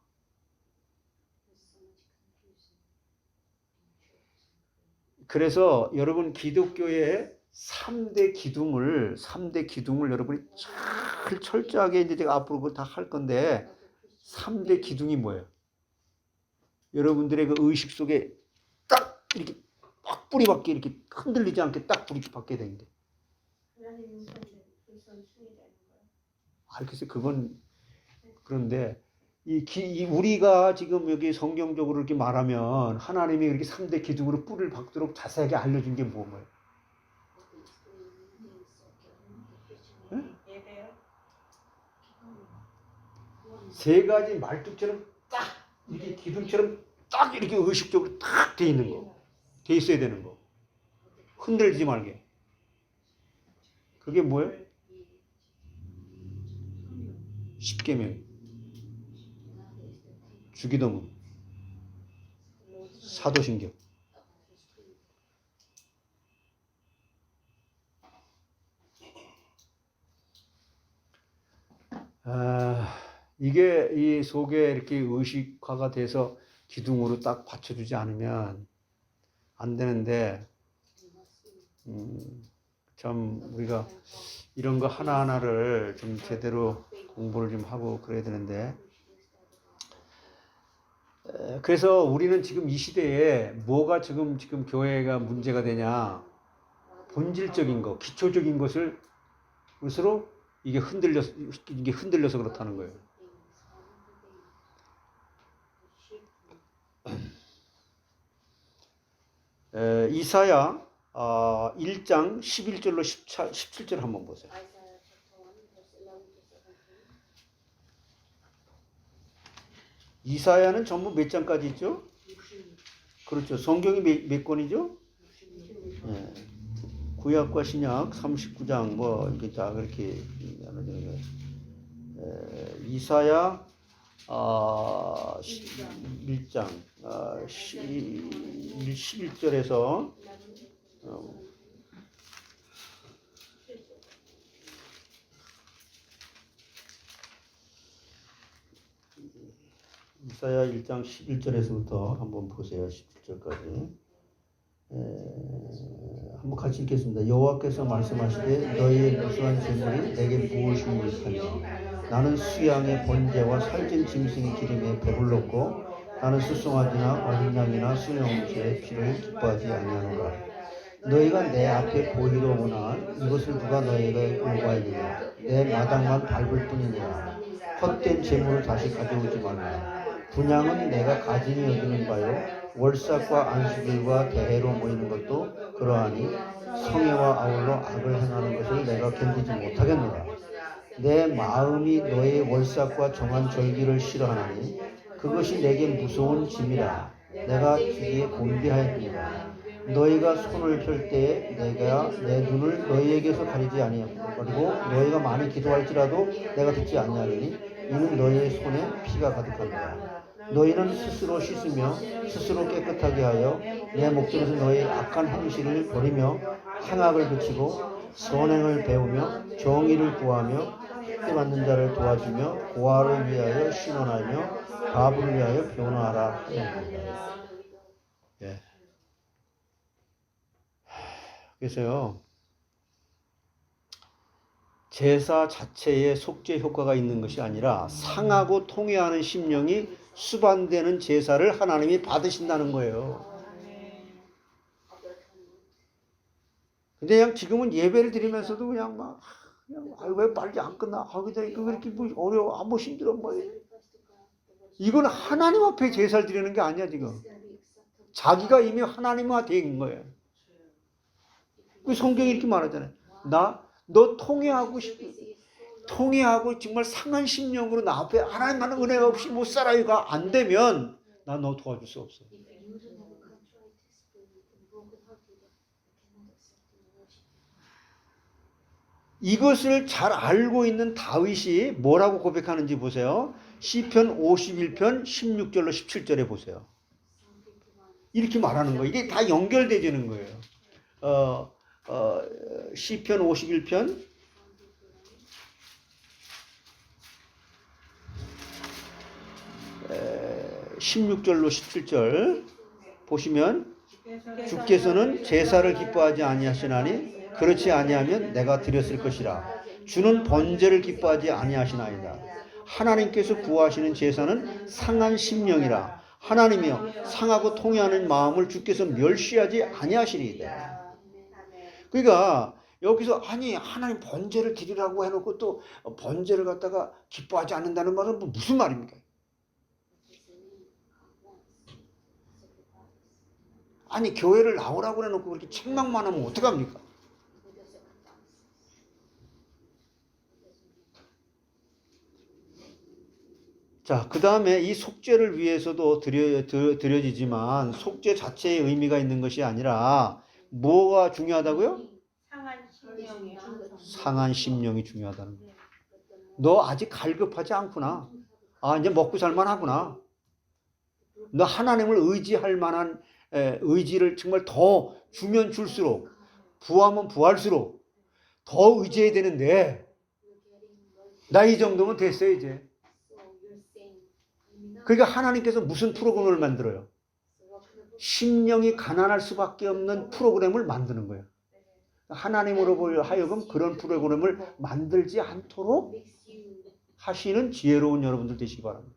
그래서 여러분 기독교의 3대 기둥을 여러분이 잘 철저하게 이제 제가 앞으로 그걸 다 할 건데 3대 기둥이 뭐예요? 여러분들의 그 의식 속에 딱 이렇게 막 뿌리 박게 이렇게 흔들리지 않게 딱 뿌리 박게 되는데. 글쎄 그건 그런데 우리가 지금 여기 성경적으로 이렇게 말하면 하나님이 이렇게 3대 기둥으로 뿌리를 박도록 자세하게 알려준 게 뭐예요? 세 가지 말뚝처럼 딱 이렇게 기둥처럼 딱 이렇게 의식적으로 딱 돼 있는 거, 돼 있어야 되는 거, 흔들지 말게. 그게 뭐예요? 십계명, 주기도문, 사도신경. 이게 이 속에 이렇게 의식화가 돼서 기둥으로 딱 받쳐주지 않으면 안 되는데, 참 우리가 이런 거 하나하나를 좀 제대로 공부를 좀 하고 그래야 되는데, 그래서 우리는 지금 이 시대에 뭐가 지금 교회가 문제가 되냐, 본질적인 거, 기초적인 것으로 이게 흔들려서 그렇다는 거예요. 이사야 1장 11절로 17절 한번 보세요. 이사야는 전부 몇 장까지 있죠? 그렇죠. 성경이 몇 권이죠? 네. 구약과 신약 39장 뭐 이렇게 다 그렇게 이사야 1장 11절에서 이사야 1장 11절에서부터 한번 보세요. 17절까지. 한번 같이 읽겠습니다. 여호와께서 말씀하시되 너희의 무수한 재물이 내게 무엇이 유익하냐 나는 수양의 번제와 살찐 짐승의 기름에 배불렀고 나는 수송아지나 어린 양이나 수염새의 피를 기뻐하지 아니하노라. 너희가 내 앞에 보이러 오나 이것을 누가 너희에게 요구하느냐. 내 마당만 밟을 뿐이니라. 헛된 재물을 다시 가져오지 말라. 분양은 내가 가진이 여기는 바요 월삭과 안식일과 대회로 모이는 것도 그러하니 성회와 아울러 악을 행하는 것을 내가 견디지 못하겠노라. 내 마음이 너의 월삭과 정한 절기를 싫어하나니 그것이 내게 무서운 짐이라. 내가 주기에 곤비하였느니라. 너희가 손을 펼 때에 내가 내 눈을 너희에게서 가리지 아니하고 그리고 너희가 많이 기도할지라도 내가 듣지 아니하리니 이는 너희의 손에 피가 가득하니라. 너희는 스스로 씻으며 스스로 깨끗하게 하여 내 목전에서 너희의 악한 행실을 버리며 행악을 그치고 선행을 배우며 정의를 구하며 때 맞는 자를 도와주며 고아를 위하여 신원하며 과부를 위하여 변호하라. 예. 그래서요, 제사 자체에 속죄 효과가 있는 것이 아니라 상하고 통회하는 심령이 수반되는 제사를 하나님이 받으신다는 거예요. 근데 그냥 지금은 예배를 드리면서도 그냥 왜 빨리 안 끝나? 근데 그거 이렇게 뭐 어려워, 뭐 힘들어, 뭐. 이건 하나님 앞에 제사를 드리는 게 아니야, 지금. 자기가 이미 하나님화 된 거예요. 그 성경이 이렇게 말하잖아요. 너 통회하고 정말 상한 심령으로 나 앞에 하나님만은 은혜가 없이 못 살아요가 안 되면 나 너 도와줄 수 없어. 이것을 잘 알고 있는 다윗이 뭐라고 고백하는지 보세요. 시편 51편 16절로 17절에 보세요. 이렇게 말하는 거예요. 이게 다 연결되지는 거예요. 시편 51편 16절로 17절 보시면 주께서는 제사를 기뻐하지 아니하시나니 그렇지 아니하면 내가 드렸을 것이라. 주는 번제를 기뻐하지 아니하시나이다. 하나님께서 구하시는 제사는 상한 심령이라. 하나님이여 상하고 통회하는 마음을 주께서 멸시하지 아니하시리이다. 그러니까 여기서 하나님 번제를 드리라고 해놓고 또 번제를 갖다가 기뻐하지 않는다는 말은 무슨 말입니까? 교회를 나오라고 해놓고 그렇게 책망만 하면 어떡합니까? 자, 그 다음에 이 속죄를 위해서도 드려지지만 속죄 자체의 의미가 있는 것이 아니라 뭐가 중요하다고요? 상한 심령이 중요하다는 거예요. 너 아직 갈급하지 않구나. 이제 먹고 살만 하구나. 너 하나님을 의지할 만한 의지를 정말 더 주면 줄수록 부하면 부할수록 더 의지해야 되는데 나 이 정도면 됐어요 이제. 그러니까 하나님께서 무슨 프로그램을 만들어요? 심령이 가난할 수밖에 없는 프로그램을 만드는 거예요. 하나님으로 하여금 그런 프로그램을 만들지 않도록 하시는 지혜로운 여러분들 되시기 바랍니다.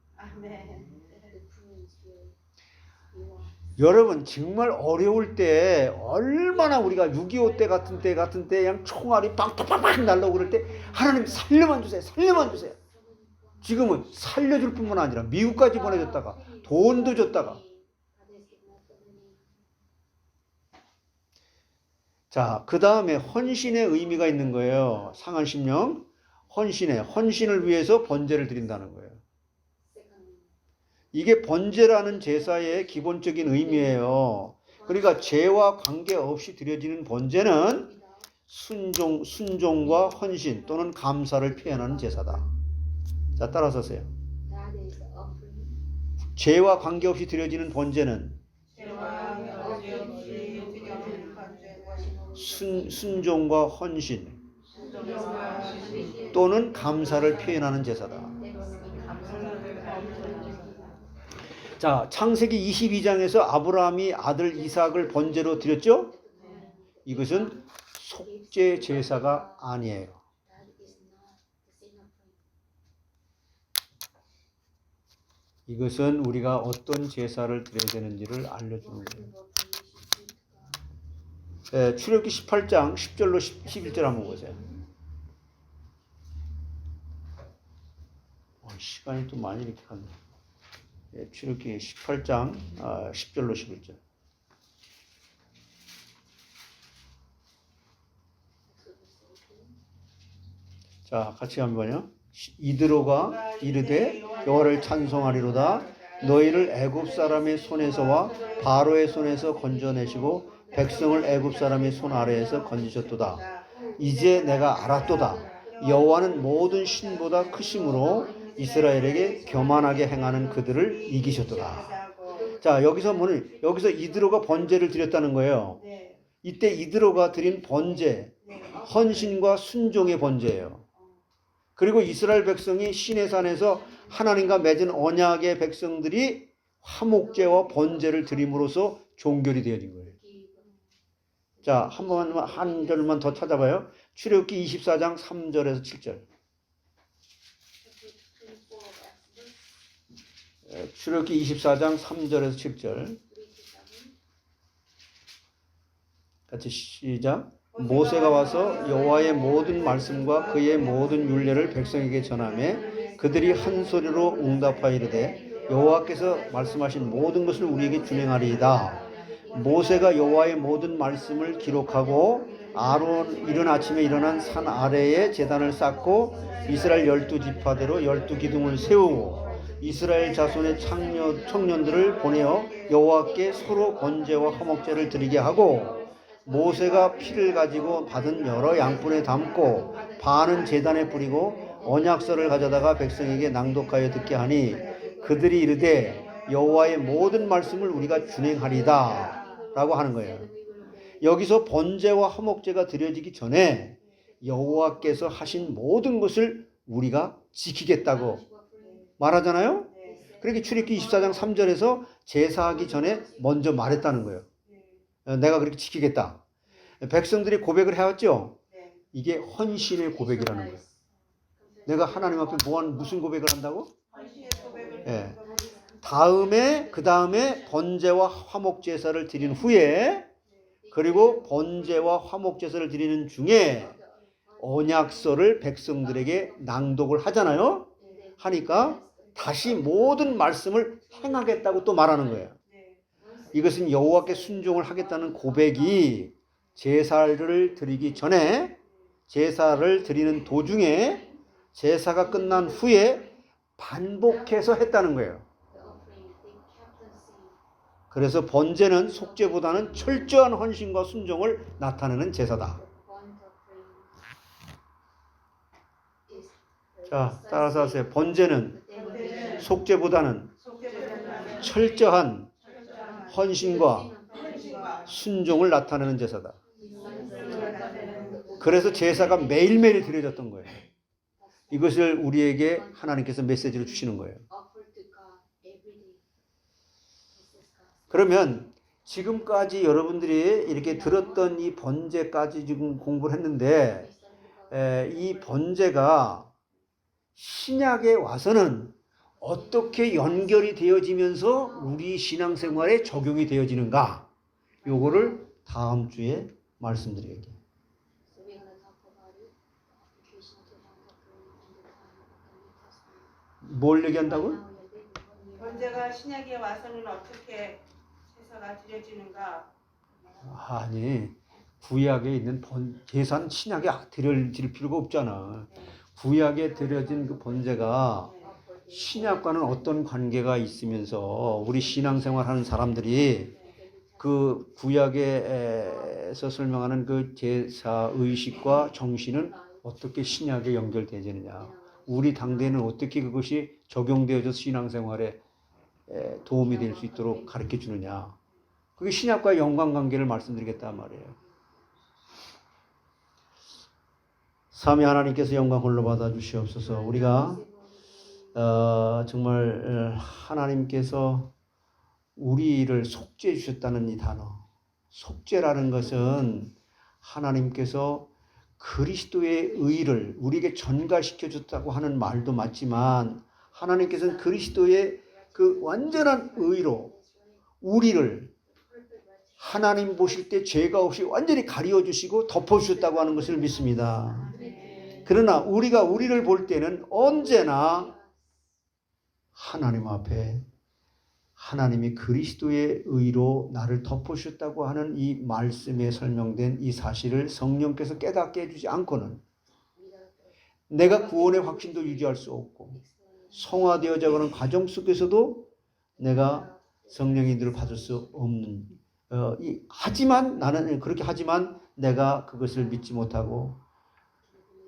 여러분 정말 어려울 때 얼마나 우리가 6.25 때 같은 때 그냥 총알이 빵빵빵 날라오고 그럴 때 하나님 살려만 주세요. 지금은 살려줄 뿐만 아니라 미국까지 보내줬다가 돈도 줬다가. 자, 그 다음에 헌신의 의미가 있는 거예요. 상한 심령, 헌신을 위해서 번제를 드린다는 거예요. 이게 번제라는 제사의 기본적인 의미예요. 그러니까 죄와 관계없이 드려지는 번제는 순종과 헌신 또는 감사를 표현하는 제사다. 자, 따라서 하세요. 죄와 관계없이 드려지는 번제는 순종과 헌신 또는 감사를 표현하는 제사다. 자, 창세기 22장에서 아브라함이 아들 이삭을 번제로 드렸죠? 이것은 속죄 제사가 아니에요. 이것은 우리가 어떤 제사를 드려야 되는지를 알려주는 거예요. 출애굽기 18장 10절로 11절 한번 보세요. 시간이 또 많이 이렇게 갔네. 출애굽기 18장 10절로 11절. 자, 같이 한번요. 이드로가 이르되 여호와를 찬송하리로다. 너희를 애굽 사람의 손에서와 바로의 손에서 건져내시고 백성을 애굽 사람의 손 아래에서 건지셨도다. 이제 내가 알았도다. 여호와는 모든 신보다 크심으로 이스라엘에게 교만하게 행하는 그들을 이기셨도다. 자, 여기서 이드로가 번제를 드렸다는 거예요. 이때 이드로가 드린 번제, 헌신과 순종의 번제예요. 그리고 이스라엘 백성이 시내산에서 하나님과 맺은 언약의 백성들이 화목제와 번제를 드림으로써 종결이 되어진 거예요. 자, 한 절만 더 찾아봐요. 출애굽기 24장 3절에서 7절. 출애굽기 24장 3절에서 7절. 같이 시작. 모세가 와서 여호와의 모든 말씀과 그의 모든 율례를 백성에게 전하며 그들이 한 소리로 응답하이르되 여호와께서 말씀하신 모든 것을 우리에게 준행하리이다. 모세가 여호와의 모든 말씀을 기록하고 아론 이른 아침에 일어난 산 아래에 제단을 쌓고 이스라엘 12지파대로 12기둥을 세우고 이스라엘 자손의 청년들을 보내어 여호와께 서로 번제와 화목제를 드리게 하고 모세가 피를 가지고 받은 여러 양푼에 담고 반은 제단에 뿌리고 언약서를 가져다가 백성에게 낭독하여 듣게 하니 그들이 이르되 여호와의 모든 말씀을 우리가 준행하리다 라고 하는 거예요. 여기서 번제와 화목제가 드려지기 전에 여호와께서 하신 모든 것을 우리가 지키겠다고 말하잖아요. 그렇게 출애굽기 24장 3절에서 제사하기 전에 먼저 말했다는 거예요. 내가 그렇게 지키겠다. 백성들이 고백을 해왔죠. 이게 헌신의 고백이라는 거예요. 내가 하나님 앞에 무슨 고백을 한다고? 예. 그 다음에 번제와 화목 제사를 드린 후에 그리고 번제와 화목 제사를 드리는 중에 언약서를 백성들에게 낭독을 하잖아요. 하니까 다시 모든 말씀을 행하겠다고 또 말하는 거예요. 이것은 여호와께 순종을 하겠다는 고백이 제사를 드리기 전에 제사를 드리는 도중에 제사가 끝난 후에 반복해서 했다는 거예요. 그래서 번제는 속죄보다는 철저한 헌신과 순종을 나타내는 제사다. 자, 따라서 하세요. 번제는 속죄보다는 철저한 헌신과 순종을 나타내는 제사다. 그래서 제사가 매일매일 드려졌던 거예요. 이것을 우리에게 하나님께서 메시지로 주시는 거예요. 그러면 지금까지 여러분들이 이렇게 들었던 이 번제까지 지금 공부를 했는데 이 번제가 신약에 와서는 어떻게 연결이 되어지면서 우리 신앙생활에 적용이 되어지는가? 요거를 다음 주에 말씀드릴게요. 뭘 얘기한다고? 번제가 신약에 와서는 어떻게 제사가 드려지는가? 아니, 구약에 있는 제사는 신약에 드릴 필요가 없잖아. 구약에 드려진 그 번제가 신약과는 어떤 관계가 있으면서 우리 신앙생활하는 사람들이 그 구약에서 설명하는 그 제사 의식과 정신은 어떻게 신약에 연결되느냐, 우리 당대에는 어떻게 그것이 적용되어져서 신앙생활에 도움이 될 수 있도록 가르쳐 주느냐, 그게 신약과의 연관관계를 말씀드리겠단 말이에요. 삼위 하나님께서 영광 홀로 받아 주시옵소서. 우리가 정말 하나님께서 우리를 속죄해 주셨다는 이 단어, 속죄라는 것은 하나님께서 그리스도의 의를 우리에게 전가시켜 줬다고 하는 말도 맞지만 하나님께서는 그리스도의 그 완전한 의로 우리를 하나님 보실 때 죄가 없이 완전히 가리워주시고 덮어주셨다고 하는 것을 믿습니다. 그러나 우리가 우리를 볼 때는 언제나 하나님 앞에 하나님이 그리스도의 의로 나를 덮어주셨다고 하는 이 말씀에 설명된 이 사실을 성령께서 깨닫게 해주지 않고는 내가 구원의 확신도 유지할 수 없고 성화되어져 가는 과정 속에서도 내가 성령의 인도를 받을 수 없는 하지만 나는 그렇게 하지만 내가 그것을 믿지 못하고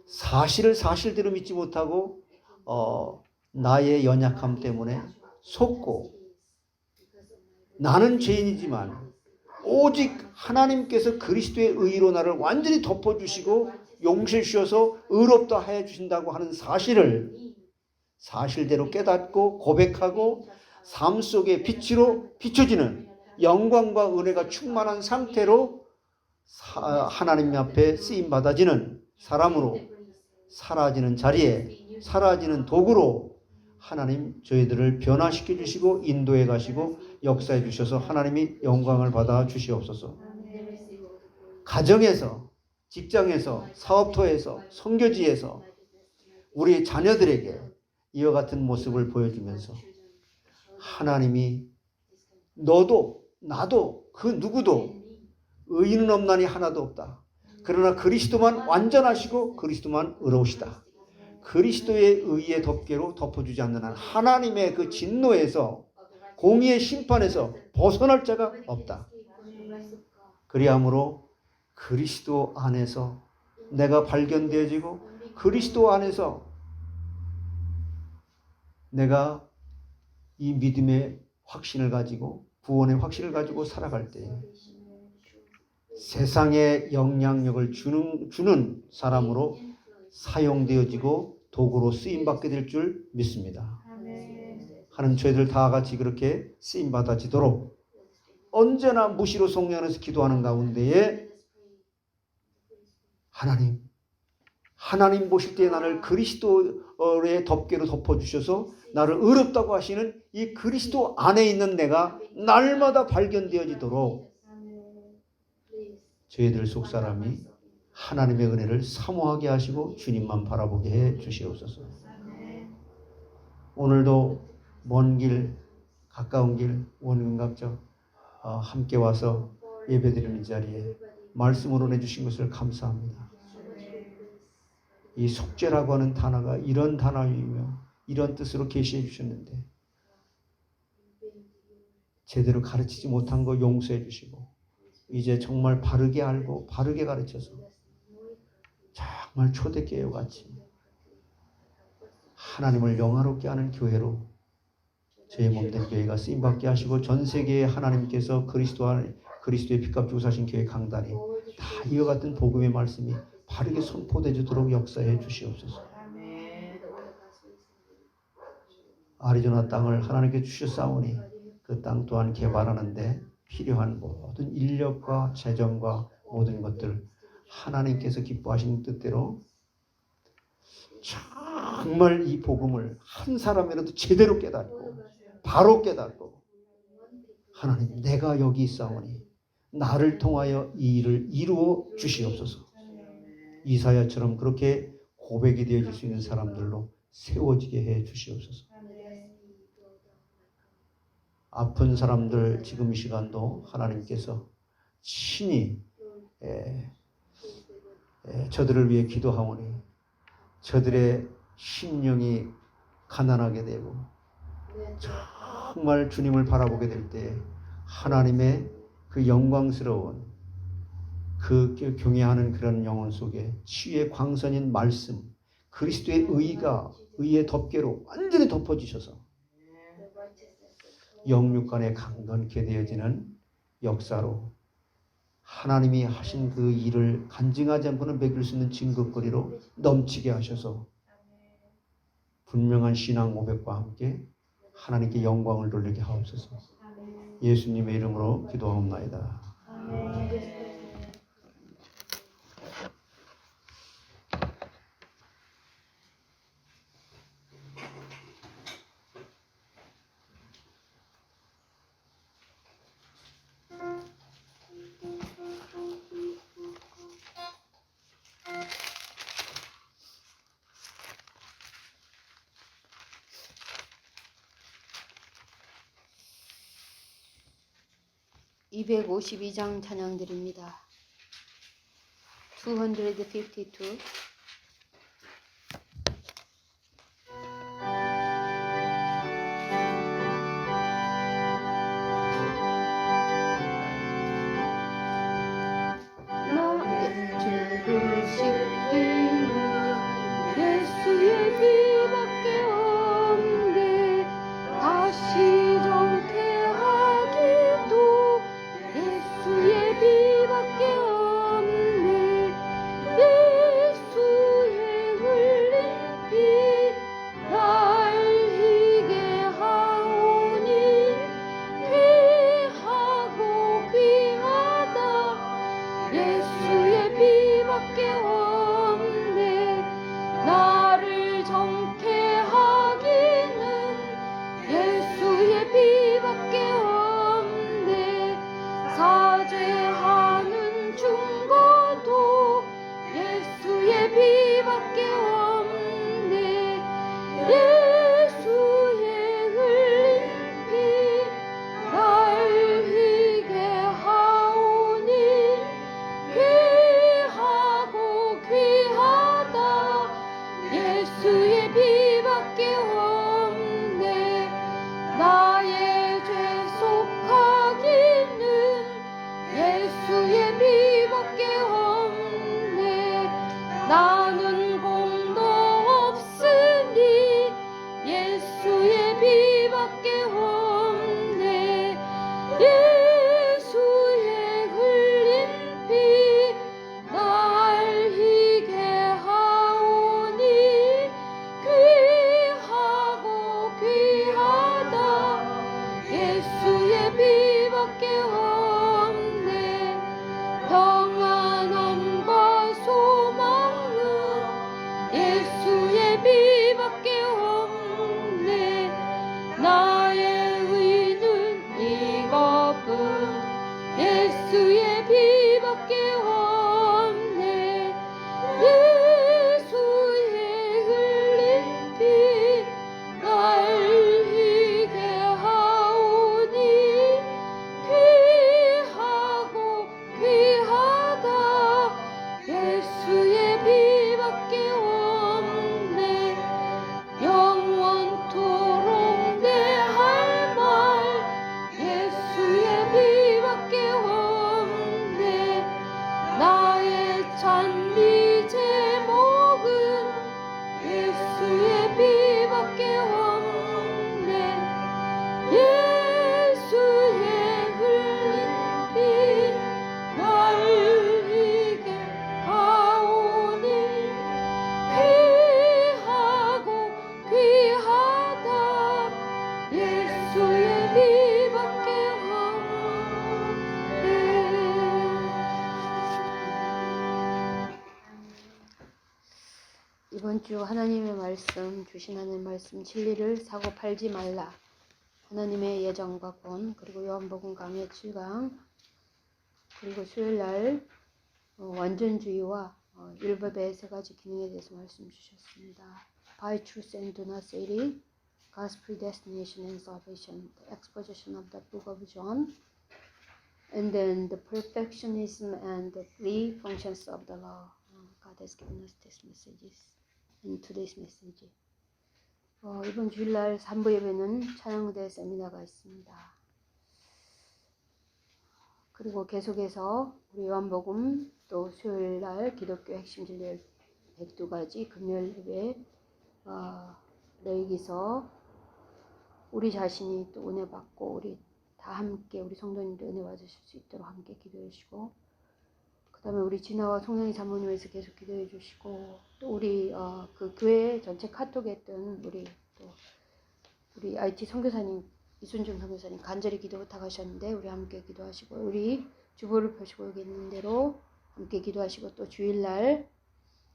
사실을 사실대로 믿지 못하고 나의 연약함 때문에 속고 나는 죄인이지만 오직 하나님께서 그리스도의 의로 나를 완전히 덮어주시고 용서해 주셔서 의롭다 해 주신다고 하는 사실을 사실대로 깨닫고 고백하고 삶 속의 빛으로 비춰지는 영광과 은혜가 충만한 상태로 하나님 앞에 쓰임받아지는 사람으로 사라지는 자리에 사라지는 도구로 하나님 저희들을 변화시켜 주시고 인도해 가시고 역사해 주셔서 하나님이 영광을 받아 주시옵소서. 가정에서 직장에서 사업터에서 선교지에서 우리 자녀들에게 이와 같은 모습을 보여주면서 하나님이 너도 나도 그 누구도 의인은 없나니 하나도 없다. 그러나 그리스도만 완전하시고 그리스도만 의로우시다. 그리스도의 의의 덮개로 덮어주지 않는 한 하나님의 그 진노에서 공의의 심판에서 벗어날 자가 없다. 그리함으로 그리스도 안에서 내가 발견되어지고 그리스도 안에서 내가 이 믿음의 확신을 가지고 구원의 확신을 가지고 살아갈 때 세상에 영향력을 주는 사람으로 사용되어지고 도구로 쓰임받게 될 줄 믿습니다. 하나님 저희들 다 같이 그렇게 쓰임받아지도록 언제나 무시로 성령 안에서 기도하는 가운데에 하나님 보실 때 나를 그리스도의 덮개로 덮어주셔서 나를 의롭다고 하시는 이 그리스도 안에 있는 내가 날마다 발견되어지도록 저희들 속사람이 하나님의 은혜를 사모하게 하시고 주님만 바라보게 해 주시옵소서. 오늘도 먼 길, 가까운 길, 원근각적 함께 와서 예배드리는 자리에 말씀으로 내주신 것을 감사합니다. 이 속죄라고 하는 단어가 이런 단어이며 이런 뜻으로 계시해 주셨는데 제대로 가르치지 못한 거 용서해 주시고 이제 정말 바르게 알고 바르게 가르쳐서 정말 초대교회같이 하나님을 영화롭게 하는 교회로 저의 몸된 교회가 쓰임받게 하시고 전 세계에 하나님께서 그리스도의 피값 주고 사신 교회 강단이 다 이와 같은 복음의 말씀이 바르게 선포되도록 역사해 주시옵소서. 아리조나 땅을 하나님께 주셨사오니 그 땅 또한 개발하는데 필요한 모든 인력과 재정과 모든 것들 하나님께서 기뻐하시는 뜻대로 정말 이 복음을 한 사람이라도 제대로 깨닫고 바로 깨닫고 하나님 내가 여기 있사오니 나를 통하여 이 일을 이루어 주시옵소서. 이사야처럼 그렇게 고백이 되어질 수 있는 사람들로 세워지게 해 주시옵소서. 아픈 사람들 지금 이 시간도 하나님께서 친히 저들을 위해 기도하오니 저들의 심령이 가난하게 되고 정말 주님을 바라보게 될 때 하나님의 그 영광스러운 그 경외하는 그런 영혼 속에 치유의 광선인 말씀 그리스도의 의의 덮개로 완전히 덮어주셔서 영육간에 강건케 되어지는 역사로 하나님이 하신 그 일을 간증하지 않고는 매길 수 있는 증거거리로 넘치게 하셔서 분명한 신앙 고백과 함께 하나님께 영광을 돌리게 하옵소서. 예수님의 이름으로 기도하옵나이다. 252장 찬양드립니다. 252. 예수의 피밖에 없네. 다시 정퇴하기도 예수의 피밖에 없네. 예수의 흘린 피 날 희게 하오니 귀하고 귀하다. 예수의 피밖에 없네. 나를 정케 하기는 예수의 피밖에 없네. 사죄하는 증거도 예수의 피밖에 없네. 예수의 흘린 피 날 희게 하오니 귀하고 귀하다. 예수의 피밖에 없네. 나의 죄 속하기는 예수의 피밖에 없네. 나는 공도 없으니 예수의 피밖에 없네. 예수의 흘린 피 날 희게 하오니 귀하고 귀하다. 예수의 피밖에 없네. 평안함과 소망은 예수의 피밖에 없네. 나의 의는 이것뿐 예수의 피밖에 없네. 예수의 흘린 피 날 희게 하오니 귀하고 귀하다. 예수의 피밖에 없네. 영원토록 내 할 말 예수의 피밖에 없네. 나의 찬미 제목은 예수의 피밖에 없네. 예수의 흘린 피 날 희게 하오니 귀하고 귀하다. 예수의 피밖에 없네. 이번 주 하나님의 말씀, 주신 하나님의 말씀 진리를 사고 팔지 말라. 하나님의 예정과 권, 그리고 요한복음 강해 7강, 그리고 수요일날 완전주의와 율법의 세 가지 기능에 대해서 말씀 주셨습니다. By truth and do not say it, God's predestination and salvation, the exposition of the book of John, and then the perfectionism and the three functions of the law. God has given us these messages in today's message. 이번 주일날 3부 예배는 찬양대 세미나가 있습니다. 그리고 계속해서 우리 요한복음 또 수요일날 기독교 핵심 진리 102가지, 금요일 예배 레위기서 우리 자신이 또 은혜 받고 우리 다 함께 우리 성도님도 은혜 받으실 수 있도록 함께 기도해 주시고, 그 다음에 우리 진아와 송영희 사모님에서 계속 기도해 주시고, 또 우리 그 교회 전체 카톡에 했던 우리 IT 선교사님 이순중 선교사님 간절히 기도 부탁하셨는데 우리 함께 기도하시고, 우리 주보를 펴시고 여기 있는 대로 함께 기도하시고, 또 주일날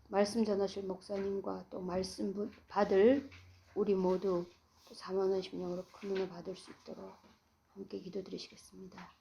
말씀 전하실 목사님과 또 말씀 받을 우리 모두 또 4만원 심령으로 큰 은혜 받을 수 있도록 함께 기도드리시겠습니다.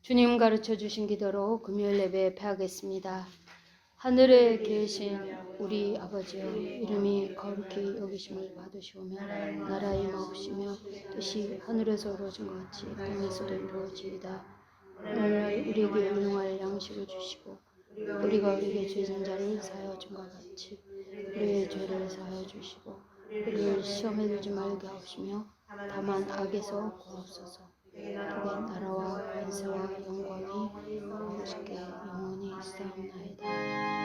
주님 가르쳐 주신 기도로 금요일 예배 폐하겠습니다. 하늘에 계신 우리 아버지여, 이름이 거룩히 여기심을 받으시오며 나라의 임하옵시며 뜻이 하늘에서 이루어진 것 같이 땅에서도 이루어지이다. 오늘날 우리에게 일용할 양식을 주시고 우리가 우리에게 죄진 자를 사하여 준 것 같이 우리의 죄를 사하여 주시고 우리를 시험에 들지 말게 하옵시며 다만 악에서 구하옵소서. 그게 나라와 권세와 영광이 아버지께 영원히 있사옵나이다.